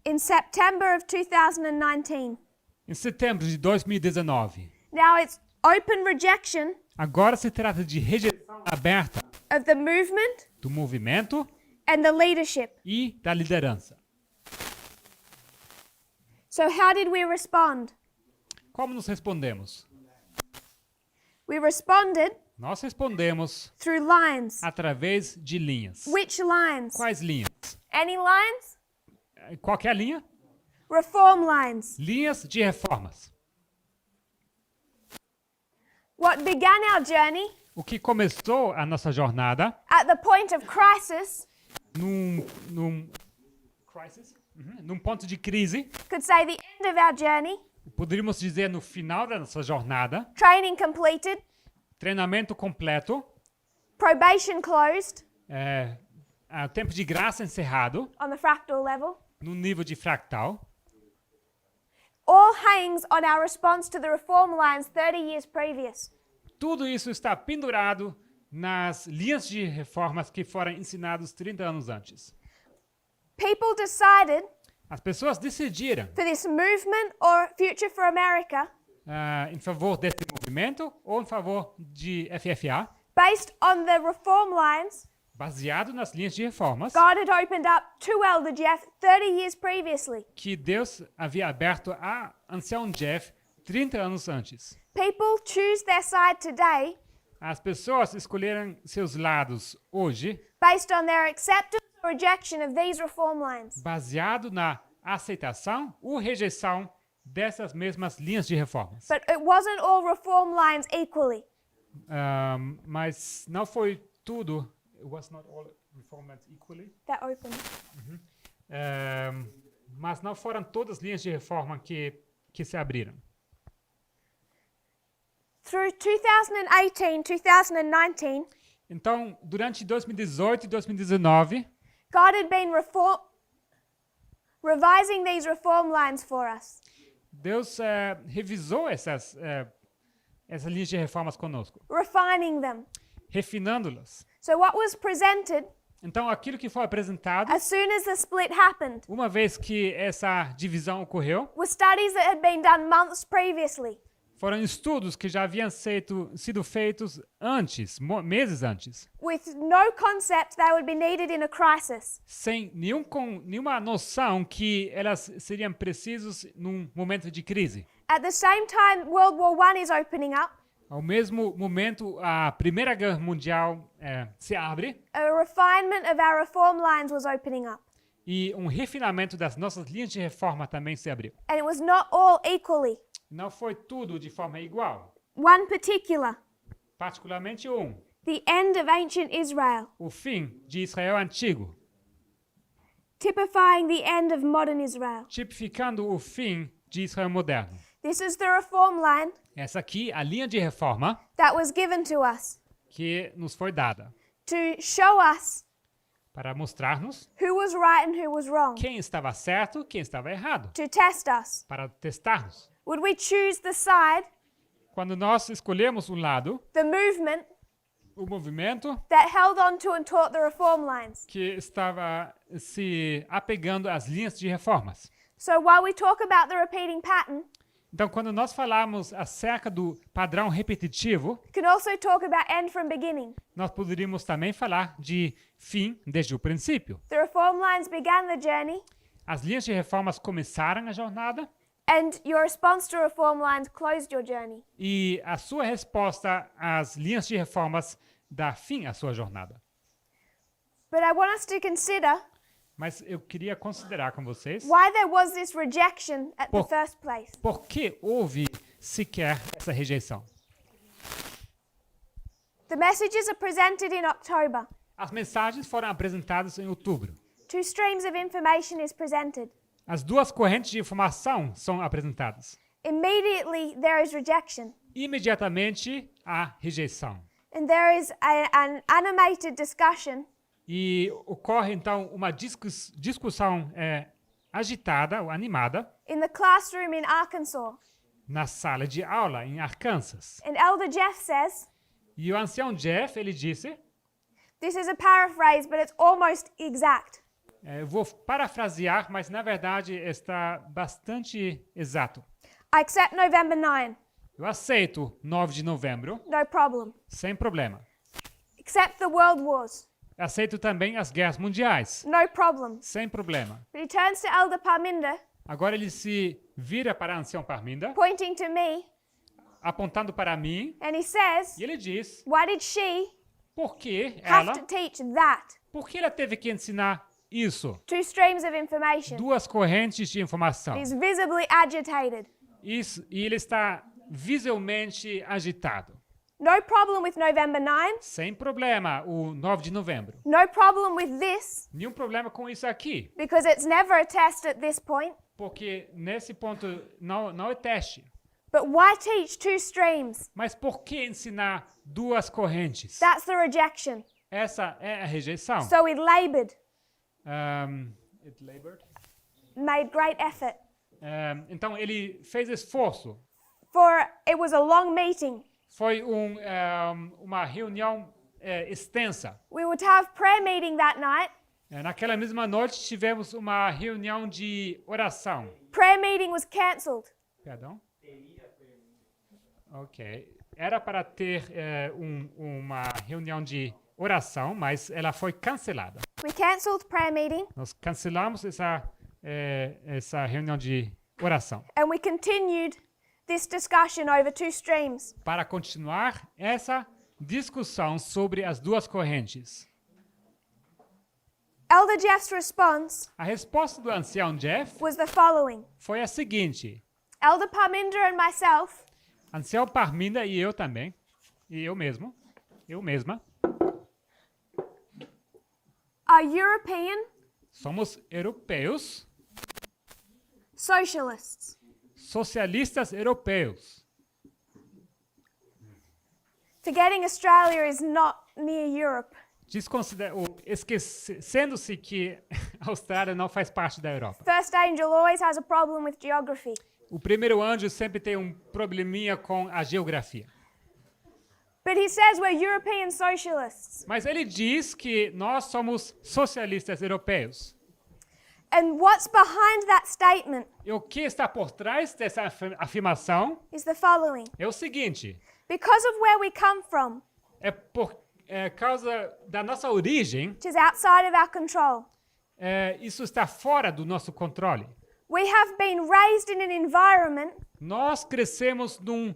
in September of 2019. em setembro de 2019. Now it's open rejection Agora se trata de rejeição aberta of the movement, do movimento and the leadership. e da liderança. So how did we respond? Como nos respondemos? We responded Nós respondemos through lines. através de linhas. Which lines? Quais linhas? Any lines? Qualquer linha? Reform lines. Linhas de reformas. What began our journey O que começou a nossa jornada at the point of crisis num ponto de crise, could say the end of our journey, poderíamos dizer no final da nossa jornada, training completed, treinamento completo, probation closed tempo de graça encerrado, on the fractal level. no nível de fractal. All hangs on our response to the reform lines 30 years previous. Tudo isso está pendurado nas linhas de reformas que foram ensinadas 30 anos antes. People decided As pessoas decidiram for this movement or Future for America em favor desse movimento ou em favor de FFA, based on the reform lines baseado nas linhas de reformas God had opened up to Elder Jeff 30 years previously. que Deus havia aberto a ancião Jeff 30 anos antes. People choose their side today As pessoas escolheram seus lados hoje based on their acceptance or rejection of these reform lines. baseado na aceitação ou rejeição dessas mesmas linhas de reformas. But it wasn't all reform lines equally. Mas não foi tudo. It was not all reforms equally. That opened. Mas não foram todas as linhas de reforma que se abriram. Through 2018, 2019, Então, durante 2018 e 2019, God had been revising these reform lines for us. Deus revisou essas linhas de reformas conosco, Refining them. refinando-las. So what was presented Então, aquilo que foi apresentado, as soon as the split happened uma vez que essa divisão ocorreu, were studies that had been done months previously. foram estudos que já haviam sido feitos antes, meses antes, With no concept they would be needed in a crisis. sem nenhuma noção que elas seriam precisas num momento de crise. At the same time, World War I is opening up. Ao mesmo momento, a Primeira Guerra Mundial se abre A refinement of our reform lines was opening up. e um refinamento das nossas linhas de reforma também se abriu. And it was not all equally. Não foi tudo de forma igual, One particular, particularmente the end of ancient Israel, o fim de Israel antigo, typifying the end of modern Israel. tipificando o fim de Israel moderno. This is the reform line Essa aqui, a linha de reforma that was given to us que nos foi dada to show us para mostrar-nos who was right and who was wrong, quem estava certo, quem estava errado, to test us. para testar-nos. Would we choose the side, Quando nós escolhemos um lado, the movement o movimento that held on to and taught the reform lines? que estava se apegando às linhas de reformas. So while we talk about the repeating pattern, Então, quando nós falamos acerca do padrão repetitivo, we can also talk about end from beginning. nós poderíamos também falar de fim desde o princípio. The reform lines began the journey, As linhas de reformas começaram a jornada and your response to reform lines closed your journey. e a sua resposta às linhas de reformas dá fim à sua jornada. But I want us to consider Mas eu queria considerar com vocês why there was this rejection at the first place. por que houve sequer essa rejeição. The messages are presented in October. As mensagens foram apresentadas em outubro. Two streams of information is presented. As duas correntes de informação são apresentadas. Immediately there is rejection. Imediatamente há rejeição. And there is an animated discussion E ocorre, então, uma discussão agitada ou animada in the classroom in Arkansas. na sala de aula em Arkansas. And Elder Jeff says, E o ancião Jeff, ele disse, this is a paraphrase, but it's almost exact. eu vou parafrasear, mas na verdade está bastante exato. I accept November 9. Eu aceito 9 de novembro, No problem. sem problema. Accept the world wars. Aceito também as guerras mundiais, No problem. sem problema. But he turns to Elder Parminder, Agora ele se vira para a ancião Parminder, pointing to me, apontando para mim, and he says, e ele diz, why did she por que have ela, to teach that? por que ela teve que ensinar isso? Two streams of information. Duas correntes de informação. He's visibly agitated. Isso, e ele está visivelmente agitado. No problem with November 9. Sem problema, o 9 de novembro. No problem with this, Nenhum problema com isso aqui, because it's never a test at this point. porque nesse ponto não é teste. But why teach two streams? Mas por que ensinar duas correntes? That's the rejection. Essa é a rejeição. So he labored, It labored. made great effort. Então ele fez esforço. For it was a long meeting. Foi uma reunião extensa. We would have prayer meeting that night. Naquela mesma noite tivemos uma reunião de oração. Prayer meeting was cancelled. Perdão? Ok. Era para ter uma reunião de oração, mas ela foi cancelada. We cancelled prayer meeting Nós cancelamos essa reunião de oração and we continued this discussion over two streams. para continuar essa discussão sobre as duas correntes. Elder Jeff's response A resposta do ancião Jeff was the following. foi a seguinte: Elder Parminder and myself ancião Parminder e eu também, e eu mesma, are European somos europeus, socialists. socialistas europeus. Forgetting Australia is not near Europe. Esquecendo-se que a Austrália não faz parte da Europa. First angel always has a problem with geography. O primeiro anjo sempre tem um probleminha com a geografia. But he says we're European socialists. Mas ele diz que nós somos socialistas europeus. And what's behind that statement E o que está por trás dessa afirmação is the following. é o seguinte: Because of where we come from, é por causa da nossa origem, which is outside of our control, isso está fora do nosso controle. we have been raised in an environment Nós crescemos num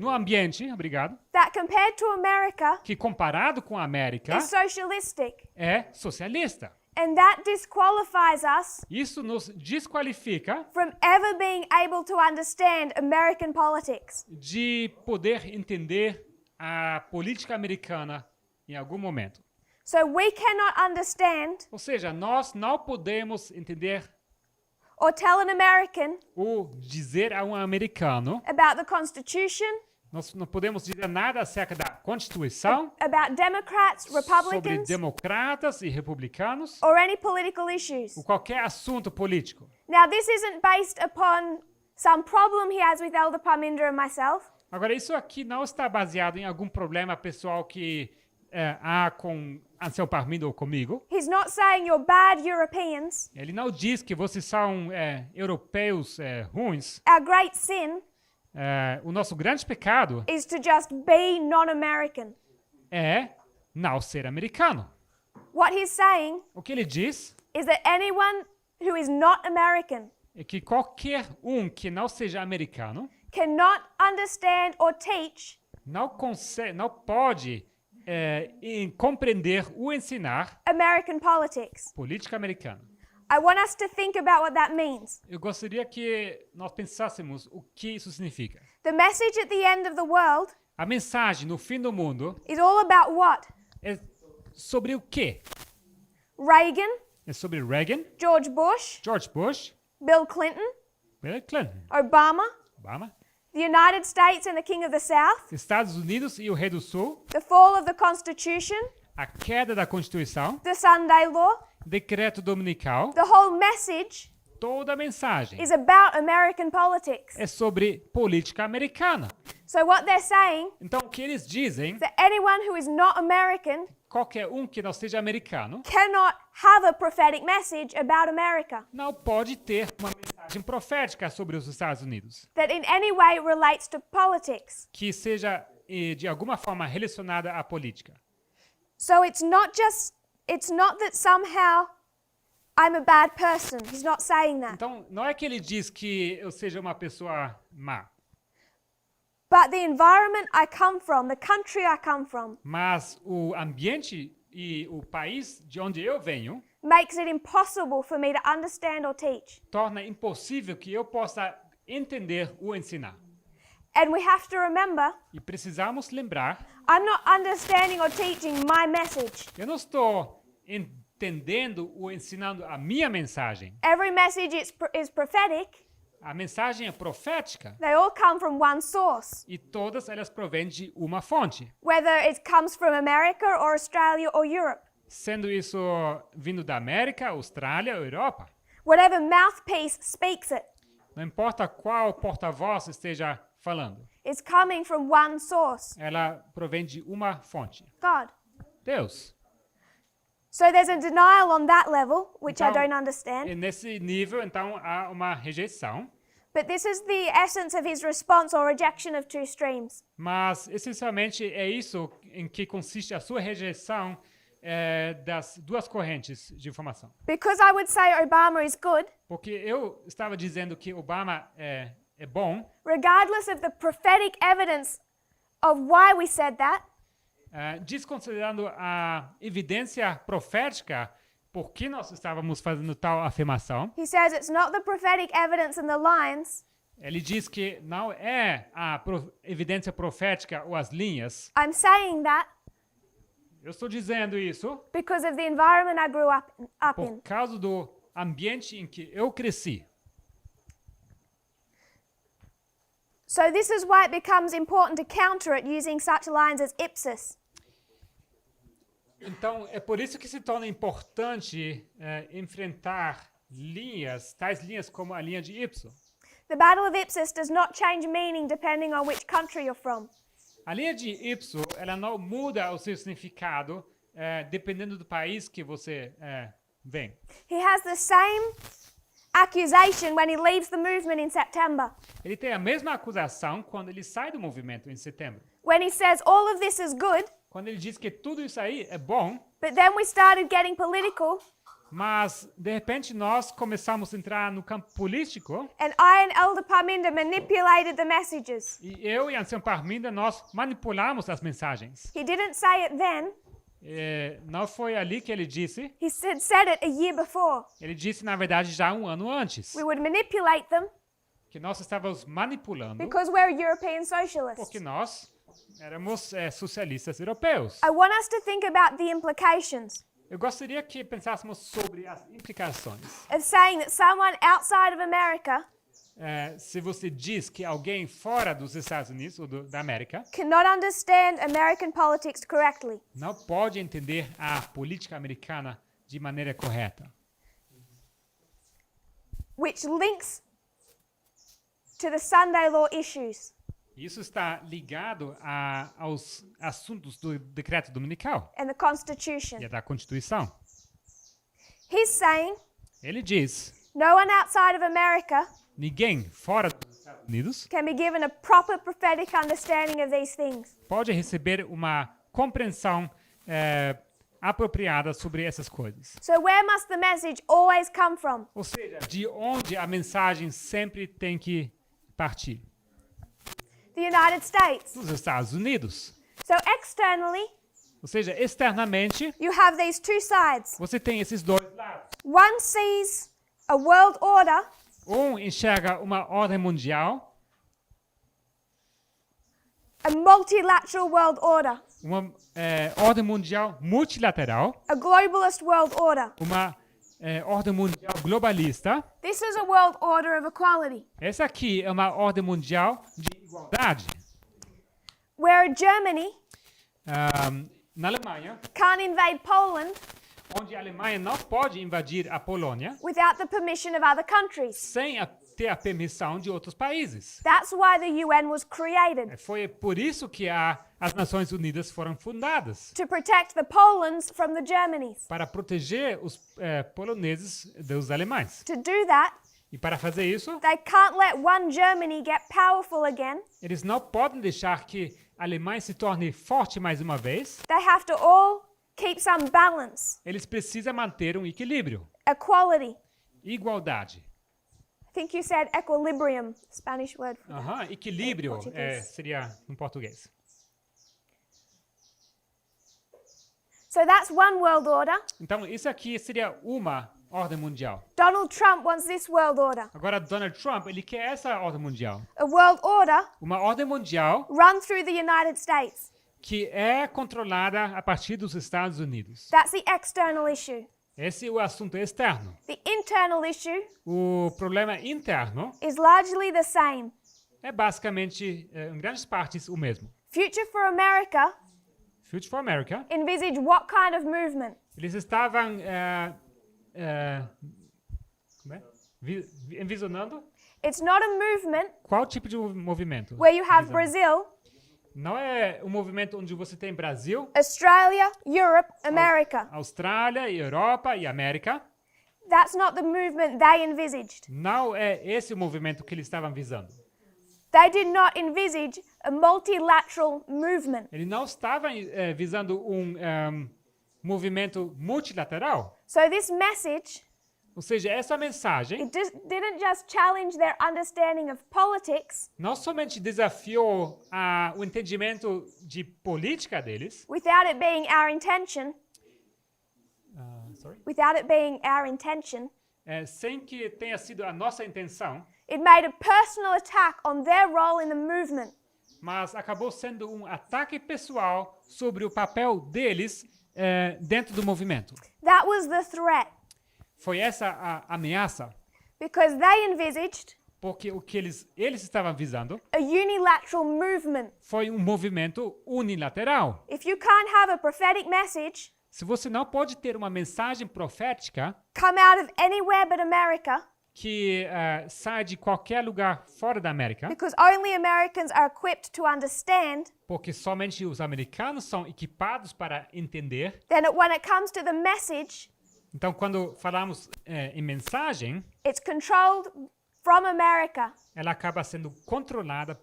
ambiente, obrigado, that compared to America que comparado com a América is socialistic. é socialista. And that disqualifies us Isso nos desqualifica from ever being able to understand American politics. de poder entender a política americana em algum momento. So we cannot understand Ou seja, nós não podemos entender or tell an American ou dizer a um americano, about the Constitution, nós não podemos dizer nada acerca da Constituição, about Democrats, sobre Republicans, democratas e republicanos, or any political issues. ou qualquer assunto político. Now, this isn't based upon some problem he has with Elder Parminder and myself. Agora, isso aqui não está baseado em algum problema pessoal que há com ancião Parminder ou comigo. He's not saying you're bad Europeans. Ele não diz que vocês são europeus ruins. Our great sin O nosso grande pecado is to just be non-American. é não ser americano. What he's saying O que ele diz is that anyone who is not American é que qualquer que não seja americano cannot understand or teach não pode compreender ou ensinar American politics. política americana. I want us to think about what that means. Eu gostaria que nós pensássemos o que isso significa. The message at the end of the world A mensagem no fim do mundo is all about what? é sobre o quê? Reagan, É sobre Reagan, George Bush, George Bush, Bill Clinton, Bill Clinton, Obama, Obama, the United States and the King of the South, Estados Unidos e o Rei do Sul, the fall of the Constitution, a queda da Constituição, the Sunday law. decreto dominical, The whole message toda a mensagem is about American politics. é sobre política americana. So what they're saying Então, o que eles dizem, is that anyone who is not American qualquer que não seja americano, cannot have a prophetic message about America não pode ter uma mensagem profética sobre os Estados Unidos, that in any way relates to politics. que seja de alguma forma relacionada à política. So it's not that somehow I'm a bad person. He's not saying that. Então, não é que ele diz que eu seja uma pessoa má, But the environment I come from, the country I come from, mas o ambiente e o país de onde eu venho makes it impossible for me to understand or teach. torna impossível que eu possa entender ou ensinar. And we have to remember, E precisamos lembrar, I'm not understanding or teaching my message. eu não estou entendendo ou ensinando a minha mensagem. Every message is prophetic. A mensagem é profética They all come from one source, e todas elas provêm de uma fonte. whether it comes from America or Australia or Europe. Sendo isso vindo da América, Austrália ou Europa. Whatever mouthpiece speaks it, Não importa qual porta-voz esteja falando. it's coming from one source, Ela provém de uma fonte. God. Deus. So there's a denial on that level, which I Então, don't understand. E nesse nível, então, há uma rejeição. But this is the essence of his response or rejection of two streams. Mas, essencialmente, é isso em que consiste a sua rejeição das duas correntes de informação. Because I would say Obama is good, Porque eu estava dizendo que Obama é bom, regardless of the prophetic evidence of why we said that, desconsiderando a evidência profética por que nós estávamos fazendo tal afirmação. he says it's not the prophetic evidence in the lines. Ele diz que não é a evidência profética ou as linhas. I'm saying that Eu estou dizendo isso because of the environment I grew up por in. causa do ambiente em que eu cresci. So this is why it becomes important to counter it using such lines as ipsis. Então, é por isso que se torna importante enfrentar tais linhas como a linha de Y. The Battle of Ipsus does not change meaning depending on which country you're from. A linha de Y, ela não muda o seu significado dependendo do país que você vem. He has the same accusation when he leaves the movement in September. Ele tem a mesma acusação quando ele sai do movimento em setembro. When he says all of this is good, Quando ele diz que tudo isso aí é bom, but then we started getting political, mas de repente nós começamos a entrar no campo político and I and Elder Parminder manipulated the messages. e eu e a Ancião Parminder nós manipulamos as mensagens. He didn't say it then. Não foi ali que ele disse. He said it a year before. Ele disse, na verdade, já um ano antes, We would manipulate them que nós estávamos manipulando because we're European socialists. porque nós éramos socialistas europeus. I want us to think about the implications Eu gostaria que pensássemos sobre as implicações. of saying that someone outside of America Se você diz que alguém fora dos Estados Unidos ou da América cannot understand American politics correctly. não pode entender a política americana de maneira correta, Which links to the Sunday law issues. isso está ligado aos assuntos do decreto dominical And the Constitution. e da Constituição. He's saying Ele diz, no one outside of America ninguém fora dos Estados Unidos can be given a proper prophetic understanding of these things. pode receber uma compreensão apropriada sobre essas coisas. So where must the message always come from? Ou seja, de onde a mensagem sempre tem que partir? The United States. Dos Estados Unidos. So externally, Ou seja, externamente, you have these two sides. você tem esses dois lados. One sees a world order Enxerga uma ordem mundial, a multilateral world order, uma ordem mundial multilateral, a globalist world order. uma ordem mundial globalista. This is a world order of equality, Essa aqui é uma ordem mundial de igualdade. where Germany Na Alemanha, can't invade Poland onde a Alemanha não pode invadir a Polônia without the permission of other countries. sem ter a permissão de outros países. That's why the UN was created, Foi por isso que as Nações Unidas foram fundadas, to protect the Polands from the Germanys. para proteger os poloneses dos alemães. To do that, E para fazer isso, they can't let one Germany get powerful again. eles não podem deixar que a Alemanha se torne forte mais uma vez. They have to all keep some balance, Eles precisam manter um equilíbrio, equality. igualdade. I think you said equilibrium, Spanish word for that. Aham, equilíbrio Português. seria no português. So that's one world order. Então, isso aqui seria uma ordem mundial. Donald Trump wants this world order. Agora, Donald Trump, ele quer essa ordem mundial. A world order Uma ordem mundial run through the United States. que é controlada a partir dos Estados Unidos. That's the external issue. Esse é o assunto externo. The internal issue O problema interno is largely the same. é basicamente, em grandes partes, o mesmo. Future for America Future for America, envisage what kind of movement? eles estavam envisionando It's not a movement qual tipo de movimento. where you have Visando. Brazil, Não é um movimento onde você tem Brasil, Australia, Europe, America. Austrália, Europa e América. That's not the movement they envisaged. Não é esse o movimento que eles estavam visando. They did not envisage a multilateral movement. Ele não estava visando um movimento multilateral. So this message, Ou seja, essa mensagem it didn't just challenge their understanding of politics não somente desafiou o entendimento de política deles, without it being our intention, sem que tenha sido a nossa intenção, it made a personal attack on their role in the movement. mas acabou sendo um ataque pessoal sobre o papel deles dentro do movimento. That was the threat, Foi essa a ameaça, because they envisaged porque o que eles estavam visando a unilateral movement. foi um movimento unilateral. If you can't have a prophetic message Se você não pode ter uma mensagem profética come out of anywhere but America, que sai de qualquer lugar fora da América, because only Americans are equipped to understand, porque somente os americanos são equipados para entender. then when it comes to the message, Então, quando falamos em mensagem, it's controlled from America. ela acaba sendo controlada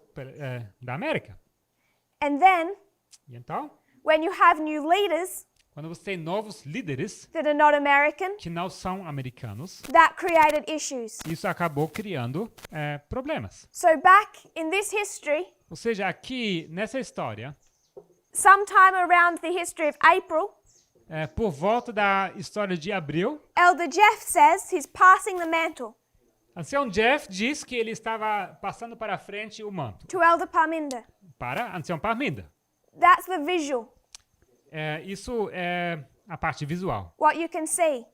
da América. And then, E então, when you have new leaders quando você tem novos líderes that are not American, que não são americanos, that created issues. isso acabou criando problemas. So back in this history, Ou seja, aqui nessa história, sometime around the history of April, por volta da história de abril, Elder Jeff says he's passing the mantle Ancião Jeff diz que ele estava passando para frente o manto to Elder Parminder. para Ancião Parminder. That's the visual, Isso é a parte visual. what you can see.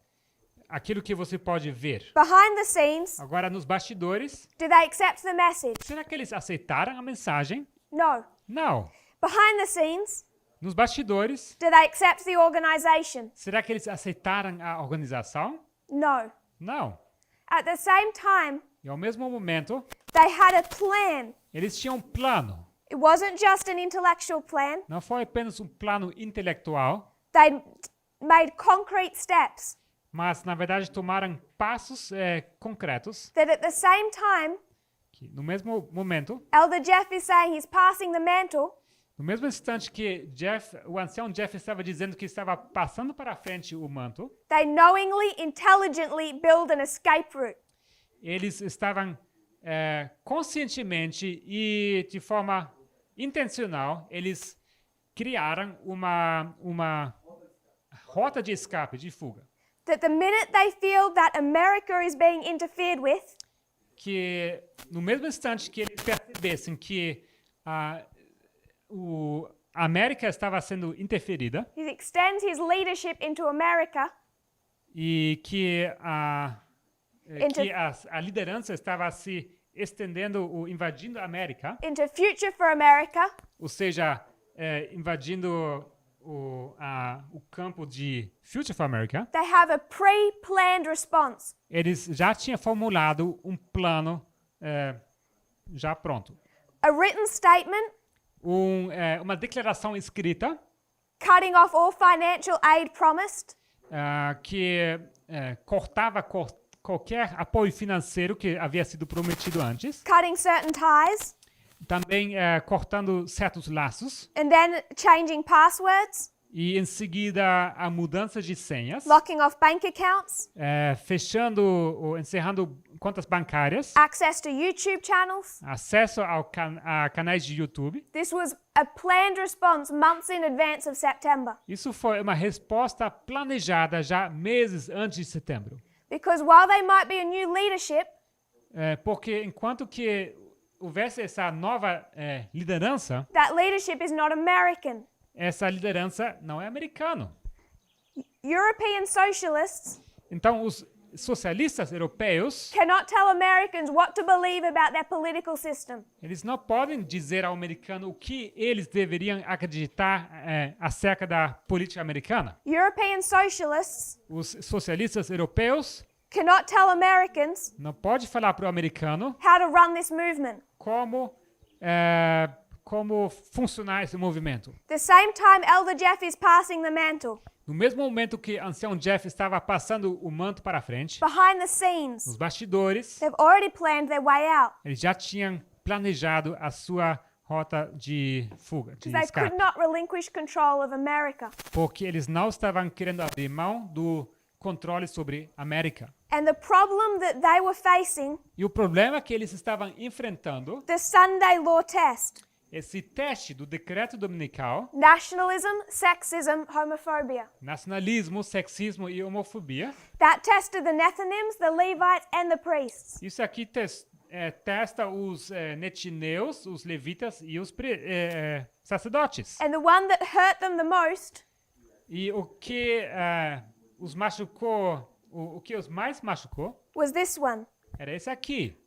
Aquilo que você pode ver. Behind the scenes, Agora, nos bastidores, do they accept the message? será que eles aceitaram a mensagem? No. Não. Behind the scenes, Nos bastidores, do they accept the organization? será que eles aceitaram a organização? No. Não. At the same time, E ao mesmo momento, they had a plan. eles tinham um plano. It wasn't just an intellectual plan. Não foi apenas um plano intelectual, They made concrete steps mas, na verdade, tomaram passos concretos that at the same time, que, no mesmo momento, Elder Jeff is saying he's passing the mantle, no mesmo instante que o ancião Jeff estava dizendo que estava passando para frente o manto, they knowingly, intelligently build an escape route. eles estavam conscientemente e de forma intencional, eles criaram uma rota de escape, de fuga. That the minute they feel that America is being interfered with, Que no mesmo instante que eles percebessem que a América estava sendo interferida he extends his leadership into America, e que a liderança estava se estendendo, invadindo a América, into Future for America, ou seja, invadindo o campo de Future for America, they have a pre-planned response. eles já tinham formulado um plano já pronto. A written statement Uma declaração escrita cutting off all financial aid promised, que cortava qualquer apoio financeiro que havia sido prometido antes, cutting certain ties, também cortando certos laços, and then changing passwords, e em seguida a mudança de senhas, locking off bank accounts, fechando ou encerrando contas bancárias, access to YouTube channels. acesso a canais de YouTube. This was a planned response months in advance of September. Isso foi uma resposta planejada já meses antes de setembro. Because while they might be a new leadership, Porque enquanto que houvesse essa nova liderança, that leadership is not American. essa liderança não é americana. European socialists Então, os socialistas europeus, cannot tell Americans what to believe about their political system. eles não podem dizer ao americano o que eles deveriam acreditar acerca da política americana. European socialists Os socialistas europeus cannot tell Americans não podem falar para o americano how to run this movement. como funcionar esse movimento. The same time Elder Jeff is passing the mantle, No mesmo momento que o ancião Jeff estava passando o manto para frente, behind the scenes, nos bastidores, they've already planned their way out. eles já tinham planejado a sua rota de fuga, de They escape. could not relinquish control of America. Porque eles não estavam querendo abrir mão do controle sobre a América. And the problem that they were facing, E o problema que eles estavam enfrentando, the Sunday law test, esse teste do decreto dominical, nationalism, sexism, homophobia. nacionalismo, sexismo e homofobia, That tested the Nethinims, the Levites, and the priests. isso aqui testa os netineus, os levitas e os sacerdotes. And the one that hurt them the most E o que os machucou, o que os mais machucou, was this one. era esse aqui.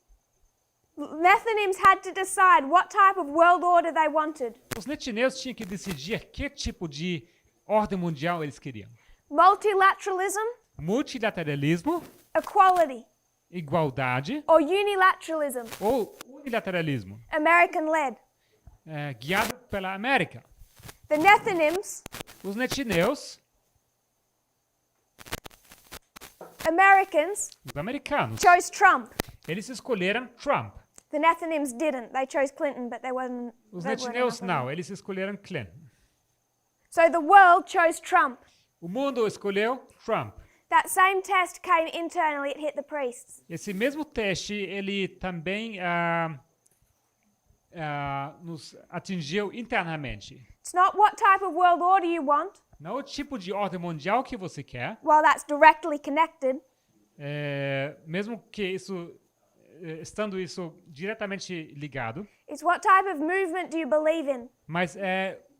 Nethinims had to decide what type of world order they wanted. Os netineus tinham que decidir que tipo de ordem mundial eles queriam. Multilateralism, Multilateralismo, equality, igualdade or unilateralism, ou unilateralismo, American-led. guiado pela América. The Nethinims, Os netineus, Americans, os americanos, chose Trump. eles escolheram Trump. The Nethinims didn't. They chose Clinton, but they weren't. Os they weren't netineus enough of them. não, eles escolheram Clinton. So the world chose Trump. O mundo escolheu Trump. That same test came internally. It hit the priests. Esse mesmo teste, ele também nos atingiu internamente. It's not what type of world order you want, Não o tipo de ordem mundial que você quer, while that's directly connected. mesmo que isso, estando isso diretamente ligado, It's what type of movement do you believe in? mas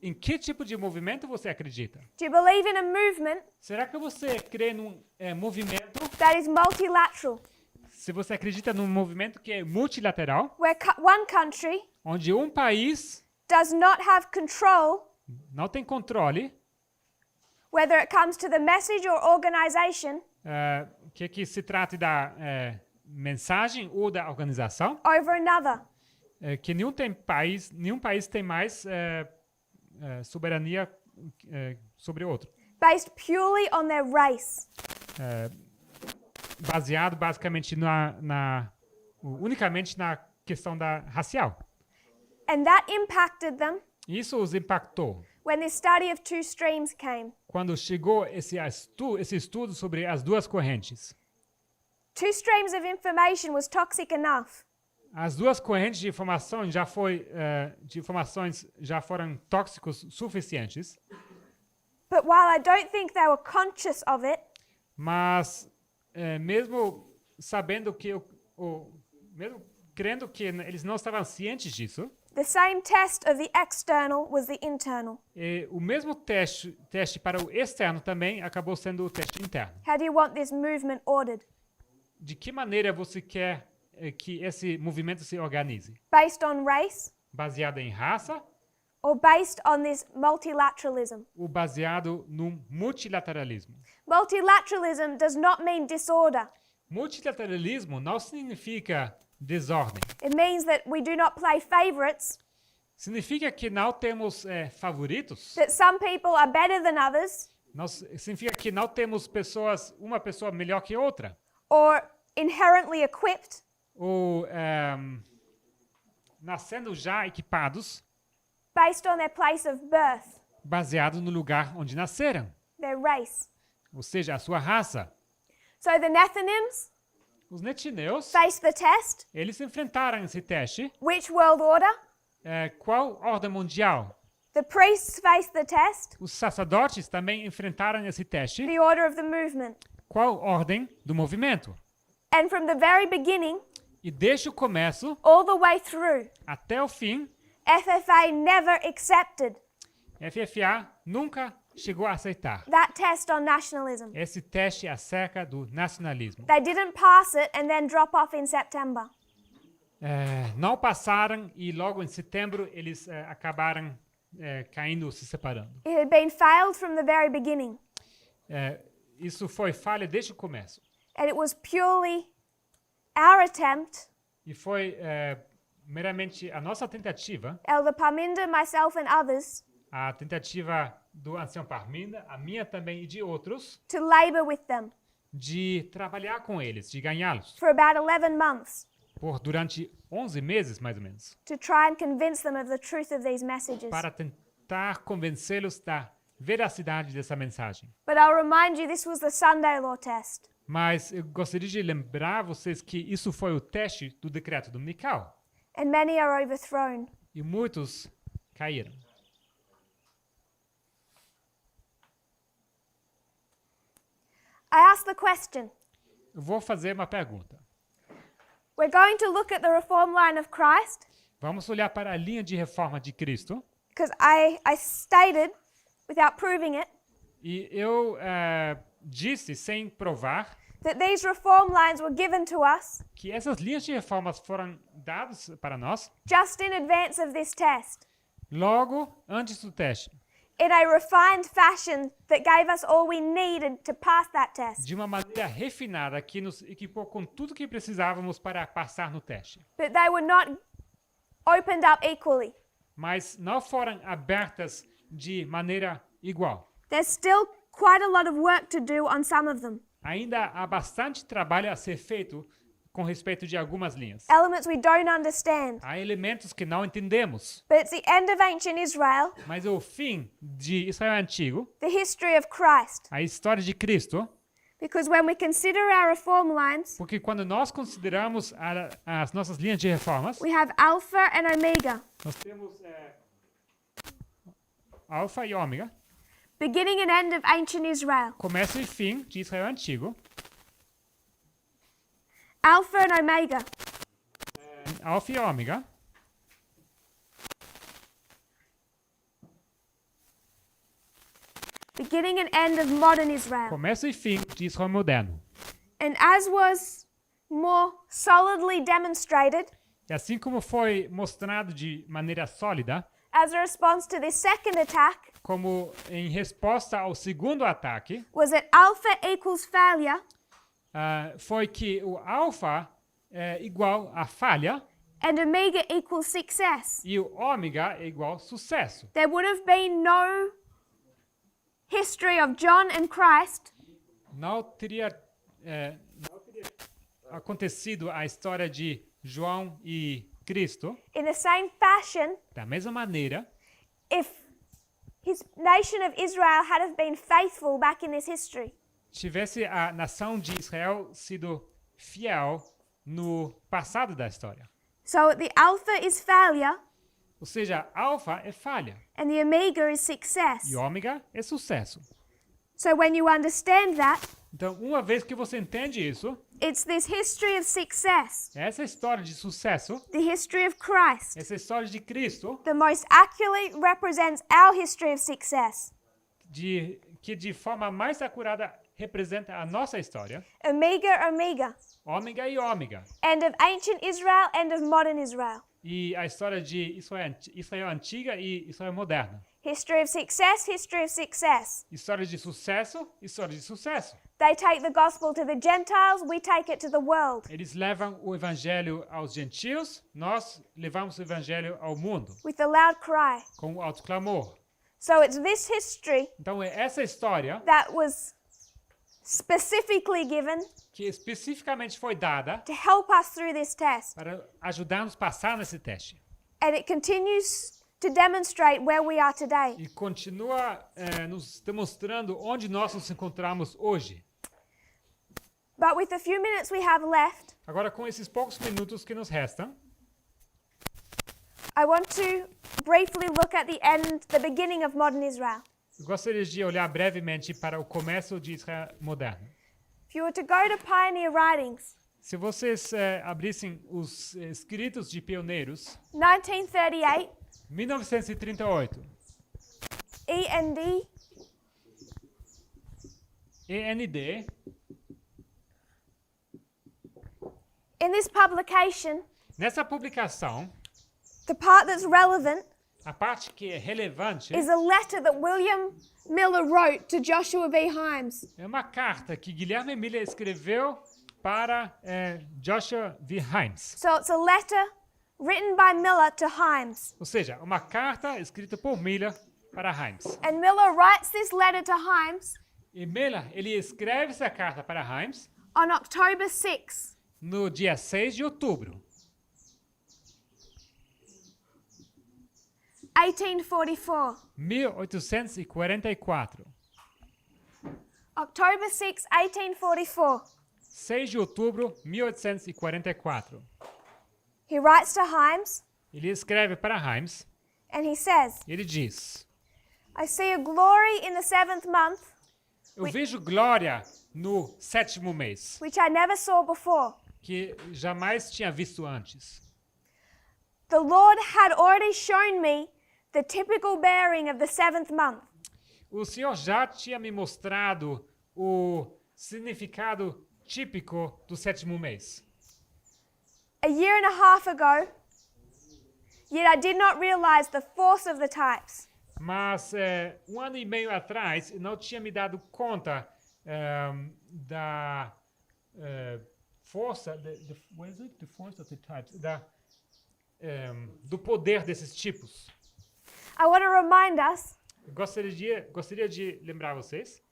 em que tipo de movimento você acredita? Do you believe in a movement Será que você crê num movimento, that is multilateral, se você acredita num movimento que é multilateral, where one country onde um país does not have control não tem controle, whether it comes to the message or organization que se trate da mensagem ou da organização, over another? que nenhum país tem mais soberania sobre outro, Based purely on their race. baseado basicamente unicamente na questão racial. And that impacted them Isso os impactou when the study of two streams came. quando chegou esse estudo sobre as duas correntes. Two streams of information was toxic enough. As duas correntes de informações já foram tóxicos suficientes, But while I don't think they were conscious of it, mas mesmo sabendo que mesmo crendo que eles não estavam cientes disso, the same test of the external was the internal. o mesmo teste para o externo também acabou sendo o teste interno. How do you want this movement ordered? De que maneira você quer que esse movimento se organize? Based on race Baseado em raça or based on this multilateralism? ou baseado no multilateralismo? Multilateralism does not mean disorder. Multilateralismo não significa desordem. It means that we do not play favorites, Significa que não temos favoritos. that some people are better than others, Significa que não temos uma pessoa melhor que outra. or inherently equipped, ou nascendo já equipados, based on their place of birth, baseado no lugar onde nasceram, their race. ou seja, a sua raça. So the Nethinims Os netineus, faced the test. eles enfrentaram esse teste. Which world order? Qual ordem mundial? The priests faced the test. Os sacerdotes também enfrentaram esse teste. The order of the movement. Qual ordem do movimento? And from the very beginning, E desde o começo all the way through, até o fim, FFA never accepted FFA nunca chegou a aceitar that test on nationalism. esse teste acerca do nacionalismo. They didn't pass it and then drop off in September. Não passaram e logo em setembro eles acabaram caindo, se separando. It had been failed from the very beginning, Isso foi falha desde o começo. and it was purely our attempt, E foi meramente a nossa tentativa, Elder Parminder, myself, and others, a tentativa do ancião Parminder, a minha também e de outros, to labor with them de trabalhar com eles, de ganhá-los, for about 11 months durante 11 meses, mais ou menos, to try and convince them of the truth of these messages. para tentar convencê-los da veracidade dessa mensagem. But I'll remind you, this was the Sunday law test. Mas eu gostaria de lembrar vocês que isso foi o teste do decreto dominical. And many are overthrown. E muitos caíram. I ask the question. Eu vou fazer uma pergunta. We're going to look at the reform line of Christ, Vamos olhar para a linha de reforma de Cristo. because I stated, without proving it, E eu disse, sem provar, that these reform lines were given to us que essas linhas de reformas foram dadas para nós just in advance of this test, logo antes do teste, in a refined fashion that gave us all we needed to pass that test. de uma maneira refinada que nos equipou com tudo que precisávamos para passar no teste. But they were not opened up equally. Mas não foram abertas de maneira igual. There's still quite a lot of work to do on some of them. Ainda há bastante trabalho a ser feito com respeito de algumas linhas. Elements we don't understand. Há elementos que não entendemos, But it's the end of ancient Israel, mas o fim de Israel Antigo, the history of Christ. a história de Cristo, Because when we consider our reform lines, porque quando nós consideramos as nossas linhas de reformas, we have Alpha and Omega, nós temos Alfa e Ômega, beginning and end of ancient Israel. começo e fim de Israel Antigo, Alpha and Omega, Alfa e Ômega, beginning and end of modern Israel. começo e fim de Israel moderno. And as was more solidly demonstrated E assim como foi mostrado de maneira sólida, as a response to this second attack, como em resposta ao segundo ataque, was that Alpha equals failure foi que o alfa é igual a falha and Omega equals success. e o ômega é igual sucesso. There would have been no history of John and Christ Não teria acontecido a história de João e Cristo in the same fashion da mesma maneira if his nation of Israel had have been faithful back in this history. tivesse a nação de Israel sido fiel no passado da história. So the Alpha is failure Ou seja, alfa é falha and the Omega is success. e ômega é sucesso. So when you understand that, Então, uma vez que você entende isso, it's this history of success, essa história de sucesso, the history of Christ, essa história de Cristo, that most accurately represents our history of success. que de forma mais acurada representa a nossa história, Omega, Omega. ômega e ômega, End of ancient Israel, end of modern Israel. e a história de Israel antiga e Israel moderna. History of success, history of success. História de sucesso, história de sucesso. They take the gospel to the Gentiles, we take it to the world. Eles levam o evangelho aos gentios, nós levamos o evangelho ao mundo, With a loud cry. com o alto clamor. So it's this history Então é essa história that was specifically given que especificamente foi dada to help us through this test. para ajudar-nos a passar nesse teste. And it continues to demonstrate where we are today. E continua nos demonstrando onde nós nos encontramos hoje. But with the few minutes we have left, Agora, com esses poucos minutos que nos restam, I want to briefly look at the beginning of modern Israel. eu gostaria de olhar brevemente para o começo de Israel moderno. If you were to go to Pioneer Writings, Se vocês abrissem os escritos de pioneiros, 1938, 1938, END, END, in this publication, nessa publicação, the part that's relevant a parte que é relevante is a letter that William Miller wrote to Joshua B. Himes. é uma carta que Guilherme Miller escreveu para Joshua V. Himes. So it's a letter written by Miller to Himes. Ou seja, uma carta escrita por Miller para Himes. And Miller writes this letter to Himes E Miller, ele escreve essa carta para Himes on October 6, no dia 6 de outubro, 1844. 1844. October 6, 1844. 6 de outubro, 1844. He writes to Himes Ele escreve para Himes, and he says, ele diz: I see a glory in the seventh month, eu vejo glória no 7º mês, which I never saw before. que jamais tinha visto antes. The Lord had already shown me the typical bearing of the seventh month. O Senhor já tinha me mostrado o significado típico do 7º mês. A year and a half ago, yet I did not realize the force of the types. Mas 1 ano e meio atrás, eu não tinha me dado conta da força, what is it? The force of the types, do poder desses tipos. I want to remind us, Eu gostaria de lembrar vocês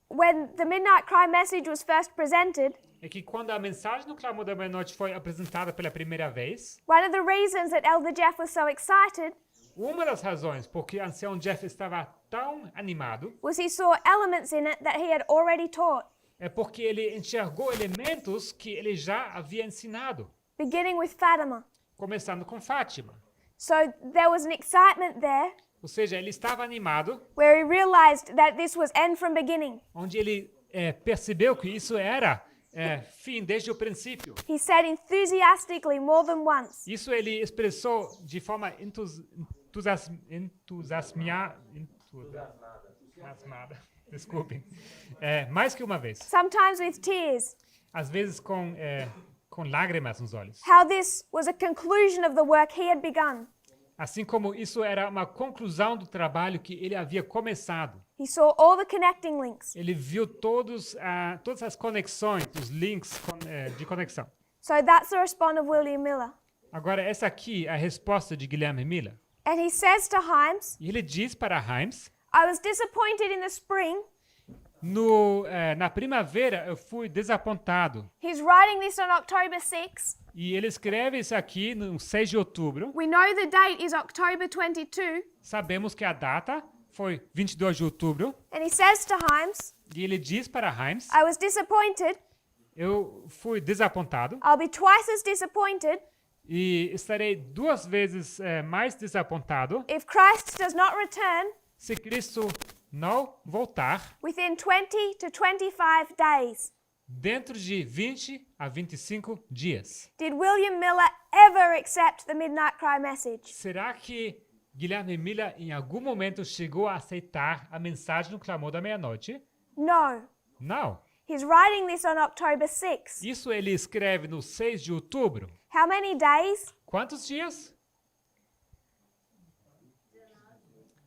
when the Midnight Cry message was first presented, é que quando a mensagem do Clamor da Meia-Noite foi apresentada pela primeira vez, one of the reasons that Elder Jeff was so excited uma das razões por que o ancião Jeff estava tão animado was he saw elements in it that he had already taught, é porque ele enxergou elementos que ele já havia ensinado, beginning with Fatima. começando com Fátima. So there was an excitement there Ou seja, ele estava animado, where he realized that this was end from beginning. onde ele percebeu que isso era fim desde o princípio. He said enthusiastically more than once, Isso ele expressou de forma entusiasmada. Desculpem. Mais que uma vez. sometimes with tears, Às vezes com lágrimas nos olhos. how this was a conclusion of the work he had begun. Assim como isso era uma conclusão do trabalho que ele havia começado. He saw all the connecting links. Ele viu todas as conexões, os links de conexão. So that's the response of William Miller. Agora, essa aqui é a resposta de Guilherme Miller. And he says to Himes, E ele diz para Himes, I was disappointed in the spring. na primavera eu fui desapontado. He's writing this on October 6. E ele escreve isso aqui no 6 de outubro. We know the date is October 22. Sabemos que a data foi 22 de outubro. And he says to Himes, E ele diz para Himes, I was disappointed. eu fui desapontado I'll be twice as disappointed e estarei 2 vezes mais desapontado if Christ does not return se Cristo não voltar within 20 to 25 days. dentro de 20 a 25 dias. Did William Miller ever accept the Midnight Cry message? Será que Guilherme Miller em algum momento chegou a aceitar a mensagem do Clamor da Meia-Noite? No. Não. He's writing this on October 6. Isso ele escreve no 6 de outubro. How many days? Quantos dias?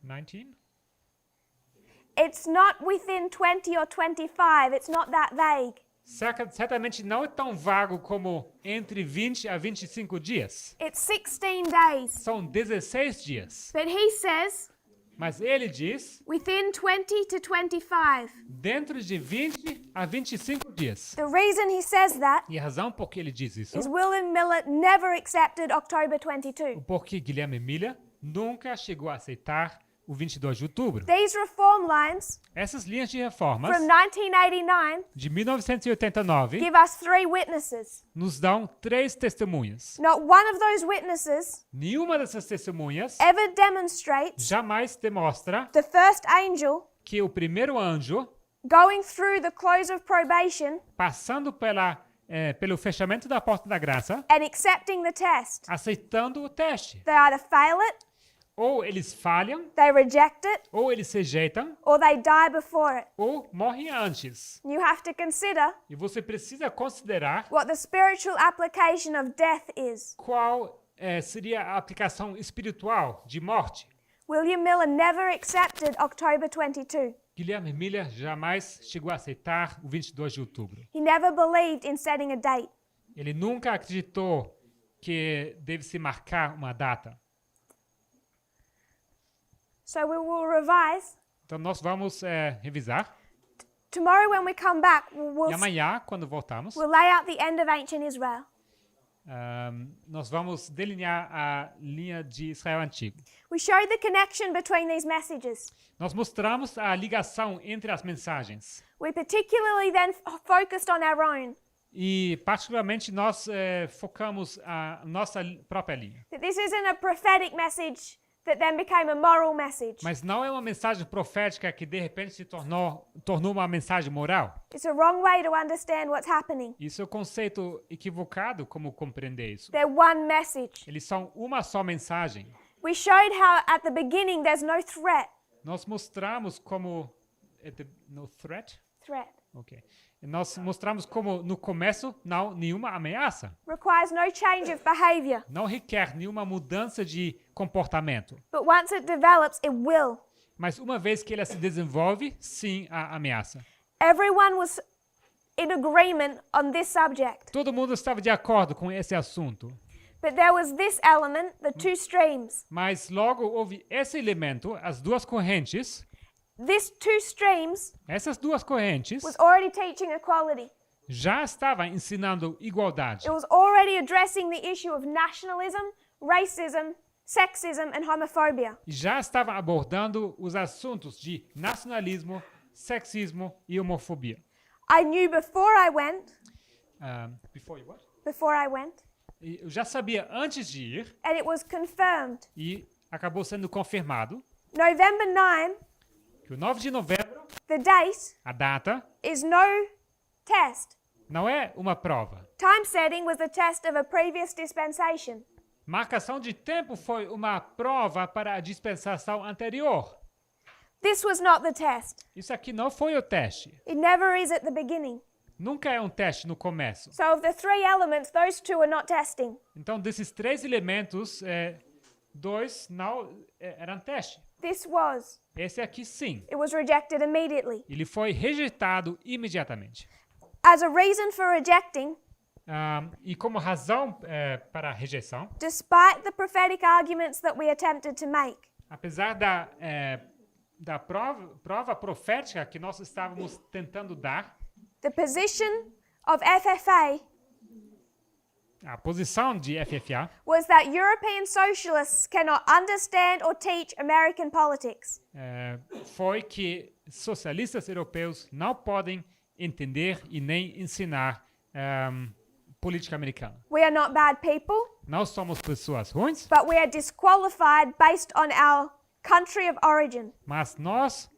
19? It's not within 20 or 25. It's not that vague. Certamente não é tão vago como entre 20 a 25 dias. It's 16 days. São 16 dias. But he says, Mas ele diz, within 20 to 25. dentro de 20 a 25 dias. The reason he says that E a razão por que ele diz isso, is William Miller never accepted October 22. porque Guilherme Miller nunca chegou a aceitar o 22 de outubro. These reform lines Essas linhas de reformas from 1989 de 1989 give us 3 witnesses. nos dão 3 testemunhas. Not one of those witnesses Nenhuma dessas testemunhas ever demonstrates jamais demonstra the first angel que o primeiro anjo, going through the close of probation passando pelo fechamento da porta da graça, and accepting the test. aceitando o teste. They either fail it, Ou eles falham, they reject it, ou eles rejeitam, or they die before it. ou morrem antes. You have to consider E você precisa considerar what the spiritual application of death is. qual seria a aplicação espiritual de morte. William Miller never accepted October 22. Guilherme Miller jamais chegou a aceitar o 22 de outubro. He never believed in setting a date. Ele nunca acreditou que deve-se marcar uma data. So we will revise. Então nós vamos revisar. Tomorrow when we come back, E amanhã, quando voltarmos, we'll lay out the end of ancient Israel. nós vamos delinear a linha de Israel antigo. We showed the connection between these messages. Nós mostramos a ligação entre as mensagens. We particularly then focused on our own. E, particularmente, nós focamos a nossa própria linha. That this isn't a prophetic message that then became a moral message. Mas não é uma mensagem profética que, de repente, se tornou uma mensagem moral. It's a wrong way to understand what's happening. Isso é um conceito equivocado como compreender isso. They're one message. Eles são uma só mensagem. We showed how at the beginning there's no threat. Nós mostramos como... No threat? Threat. Ok. Nós mostramos como, no começo, não nenhuma ameaça. Requires no change of behavior. Não requer nenhuma mudança de comportamento. But once it develops, it will. Mas uma vez que ela se desenvolve, sim, há ameaça. Everyone was in agreement on this subject. Todo mundo estava de acordo com esse assunto. But there was this element, the 2 streams. Mas logo houve esse elemento, as duas correntes. This 2 streams Essas duas correntes was already teaching equality. já estavam ensinando igualdade. It was already addressing the issue of nationalism, racism, sexism, and homophobia. E já estavam abordando os assuntos de nacionalismo, sexismo e homofobia. I knew before I went, Before you what? before I went, E eu já sabia antes de ir and it was confirmed. e acabou sendo confirmado November 9, que o 9 de novembro, the date, a data, is no test. não é uma prova. Time setting was the test of a previous dispensation. Marcação de tempo foi uma prova para a dispensação anterior. This was not the test. Isso aqui não foi o teste. It never is at the beginning. Nunca é um teste no começo. So of the 3 elements, those 2 are not testing. Então, desses 3 elementos, 2 não eram teste. This was. Esse aqui, sim. It was rejected immediately. Ele foi rejeitado imediatamente. As a reason for rejecting, E como razão para a rejeição, despite the prophetic arguments that we attempted to make, apesar da prova profética que nós estávamos tentando dar, the position of FFA a posição de FFA was that European socialists cannot understand or teach American politics. foi que socialistas europeus não podem entender e nem ensinar política americana. We are not bad people, Nós somos pessoas ruins, but we are disqualified based on our country of origin. mas nós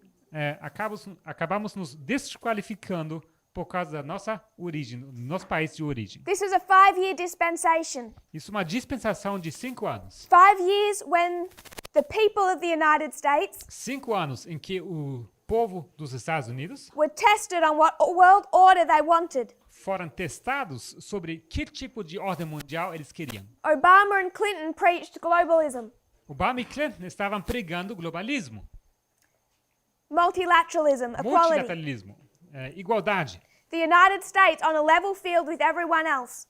acabamos nos desqualificando por causa da nossa origem, do nosso país de origem. This is a 5-year dispensation. Isso é uma dispensação de 5 anos. 5 years when the people of the United States 5 anos em que o povo dos Estados Unidos were tested on what world order they wanted. foram testados sobre que tipo de ordem mundial eles queriam. Obama and Clinton preached globalism, Obama e Clinton estavam pregando globalismo, multilateralism, equality. multilateralismo, igualdade. The United States on a level field with everyone else.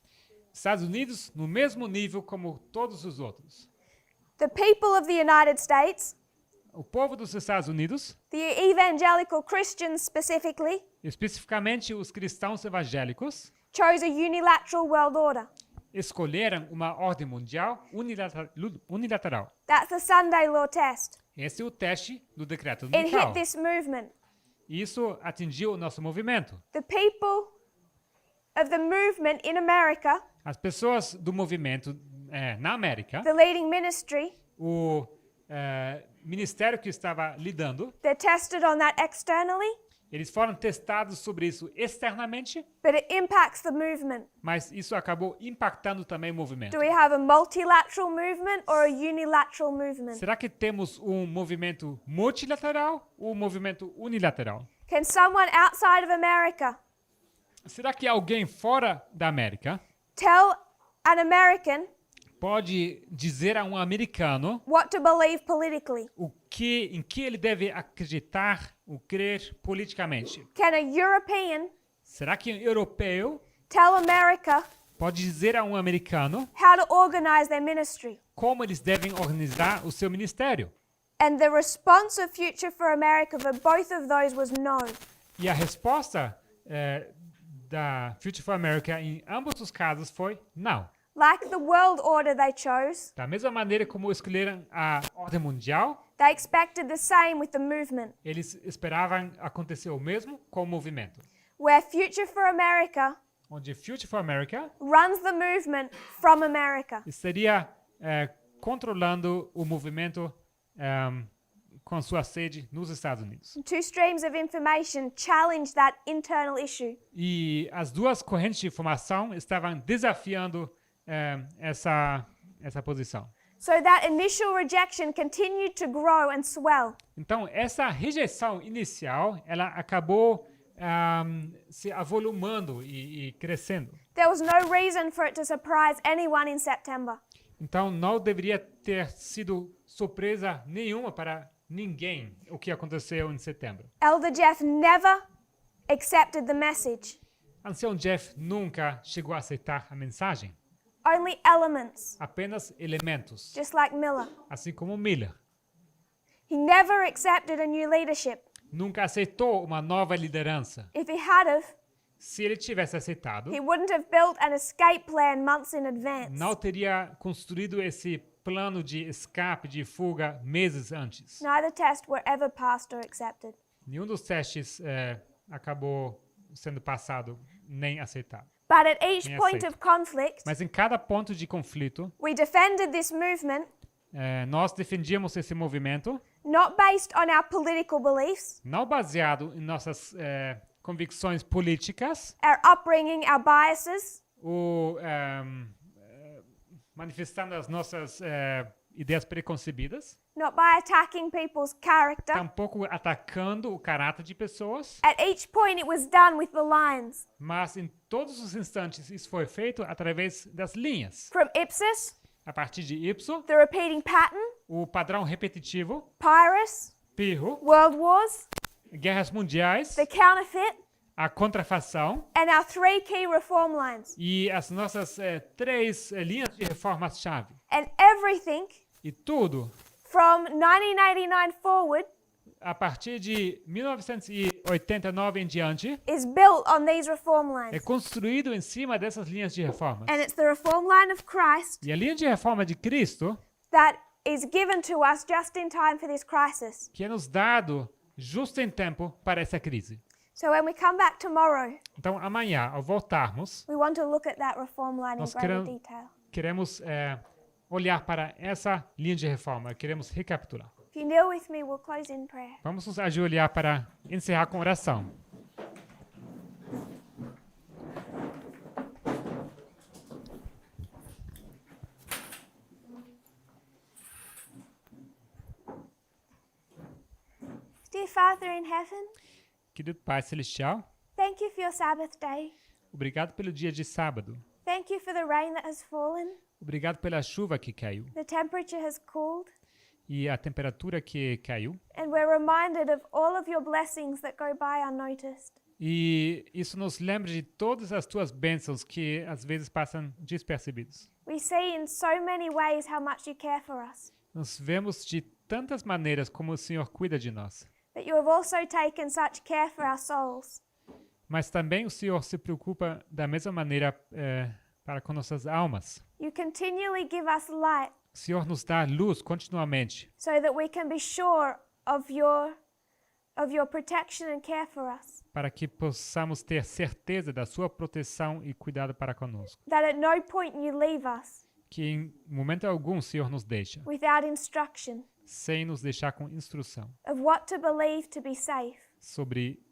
Estados Unidos no mesmo nível como todos os outros. The people of the United States o povo dos Estados Unidos, the evangelical Christians specifically, especificamente os cristãos evangélicos, chose a unilateral world order. escolheram uma ordem mundial unilateral. That's the Sunday law test. Esse é o teste do decreto It hit dominical. this movement. Isso atingiu o nosso movimento. The people of the movement in America, As pessoas do movimento na América, the leading ministry, o ministério que estava lidando, they're tested on that externally, eles foram testados sobre isso externamente, but it impacts the movement. mas isso acabou impactando também o movimento. Do we have a multilateral movement or a unilateral movement? Será que temos um movimento multilateral ou um movimento unilateral? Can someone outside of America Será que alguém fora da América tell an American pode dizer a um americano what to believe politically? em que ele deve acreditar ou crer politicamente? Can a European Será que um europeu tell America pode dizer a um americano how to organize their ministry? como eles devem organizar o seu ministério? And the response of Future for America for both of those was no. E a resposta da Future for America em ambos os casos foi não. Like the world order they chose, Da mesma maneira como escolheram a ordem mundial, they expected the same with the movement, eles esperavam acontecer o mesmo com o movimento. where Future for America Onde Future for America runs the movement from America. estaria controlando o movimento com sua sede nos Estados Unidos. Two streams of information challenged that internal issue. E as duas correntes de informação estavam desafiando essa posição. So that initial rejection continued to grow and swell. Então, essa rejeição inicial, ela acabou se avolumando e crescendo. There was no reason for it to surprise anyone in September. Então, não deveria ter sido surpresa nenhuma para ninguém o que aconteceu em setembro. Elder Jeff never accepted the message. Ancião Jeff nunca chegou a aceitar a mensagem. Only elements, Apenas elementos, just like Miller. assim como Miller. He never accepted a new leadership. Nunca aceitou uma nova liderança. If he had have, Se ele tivesse aceitado, he wouldn't have built an escape plan months in advance. não teria construído esse plano de escape, de fuga, meses antes. Neither test were ever passed or accepted. Nenhum dos testes acabou sendo passado nem aceitado. But at each Nem point aceito. of conflict, Mas em cada ponto de conflito, we defended this movement nós defendíamos esse movimento, not based on our political beliefs, não baseado em nossas convicções políticas, our upbringing, our biases, ou manifestando as nossas ideias preconcebidas, not by attacking people's character. tampouco atacando o caráter de pessoas, At each point, it was done with the lines. mas em todos os instantes isso foi feito através das linhas. From Ipsos, A partir de ipso, the repeating pattern, o padrão repetitivo, Pyrrhus, pirro, world wars, guerras mundiais, the counterfeit, a contrafação and our three key reform lines. e as nossas três linhas de reformas-chave. And everything E tudo, from 1989 forward a partir de 1989 em diante, is built on these reform é lines. construído em cima dessas linhas de reforma. And it's the reform line of Christ E a linha de reforma de Cristo, that is given to us just in time for this crisis. que é nos dado justo em tempo para essa crise. So when we come back tomorrow, Então, amanhã, ao voltarmos, we want to look at that reform line in Nós greater queremos- detail. queremos olhar para essa linha de reforma, queremos recapitular. If you kneel with me, we'll close in prayer. Vamos nos ajoelhar para encerrar com oração. Dear Father in heaven, Querido Pai Celestial, thank you for your Sabbath day. obrigado pelo dia de sábado. Thank you for the rain that has fallen. Obrigado pela chuva que caiu The temperature has cooled. e a temperatura que caiu. And we're reminded of all of your blessings that go by unnoticed. E isso nos lembra de todas as tuas bênçãos que às vezes passam despercebidos. We see in so many ways how much you care for us. Nós vemos de tantas maneiras como o Senhor cuida de nós. but you have also taken such care for our souls. Mas também o Senhor se preocupa da mesma maneira para com nossas almas. You continually give us light O Senhor nos dá luz continuamente, so that we can be sure of your protection and care for us. para que possamos ter certeza da sua proteção e cuidado para conosco. That at no point you leave us Que em momento algum o Senhor nos deixa, without instruction sem nos deixar com instrução of what to believe to be safe, sobre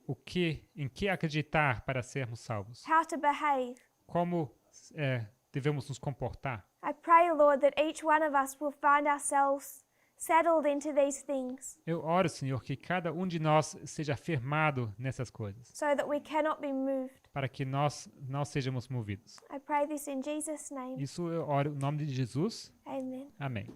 em que acreditar para sermos salvos, how to behave. como devemos nos comportar. I pray, Lord, that each one of us will find ourselves settled into these things Eu oro, Senhor, que cada um de nós seja firmado nessas coisas, so that we cannot be moved. para que nós não sejamos movidos. I pray this in Jesus' name. Isso eu oro em nome de Jesus. Amen. Amém.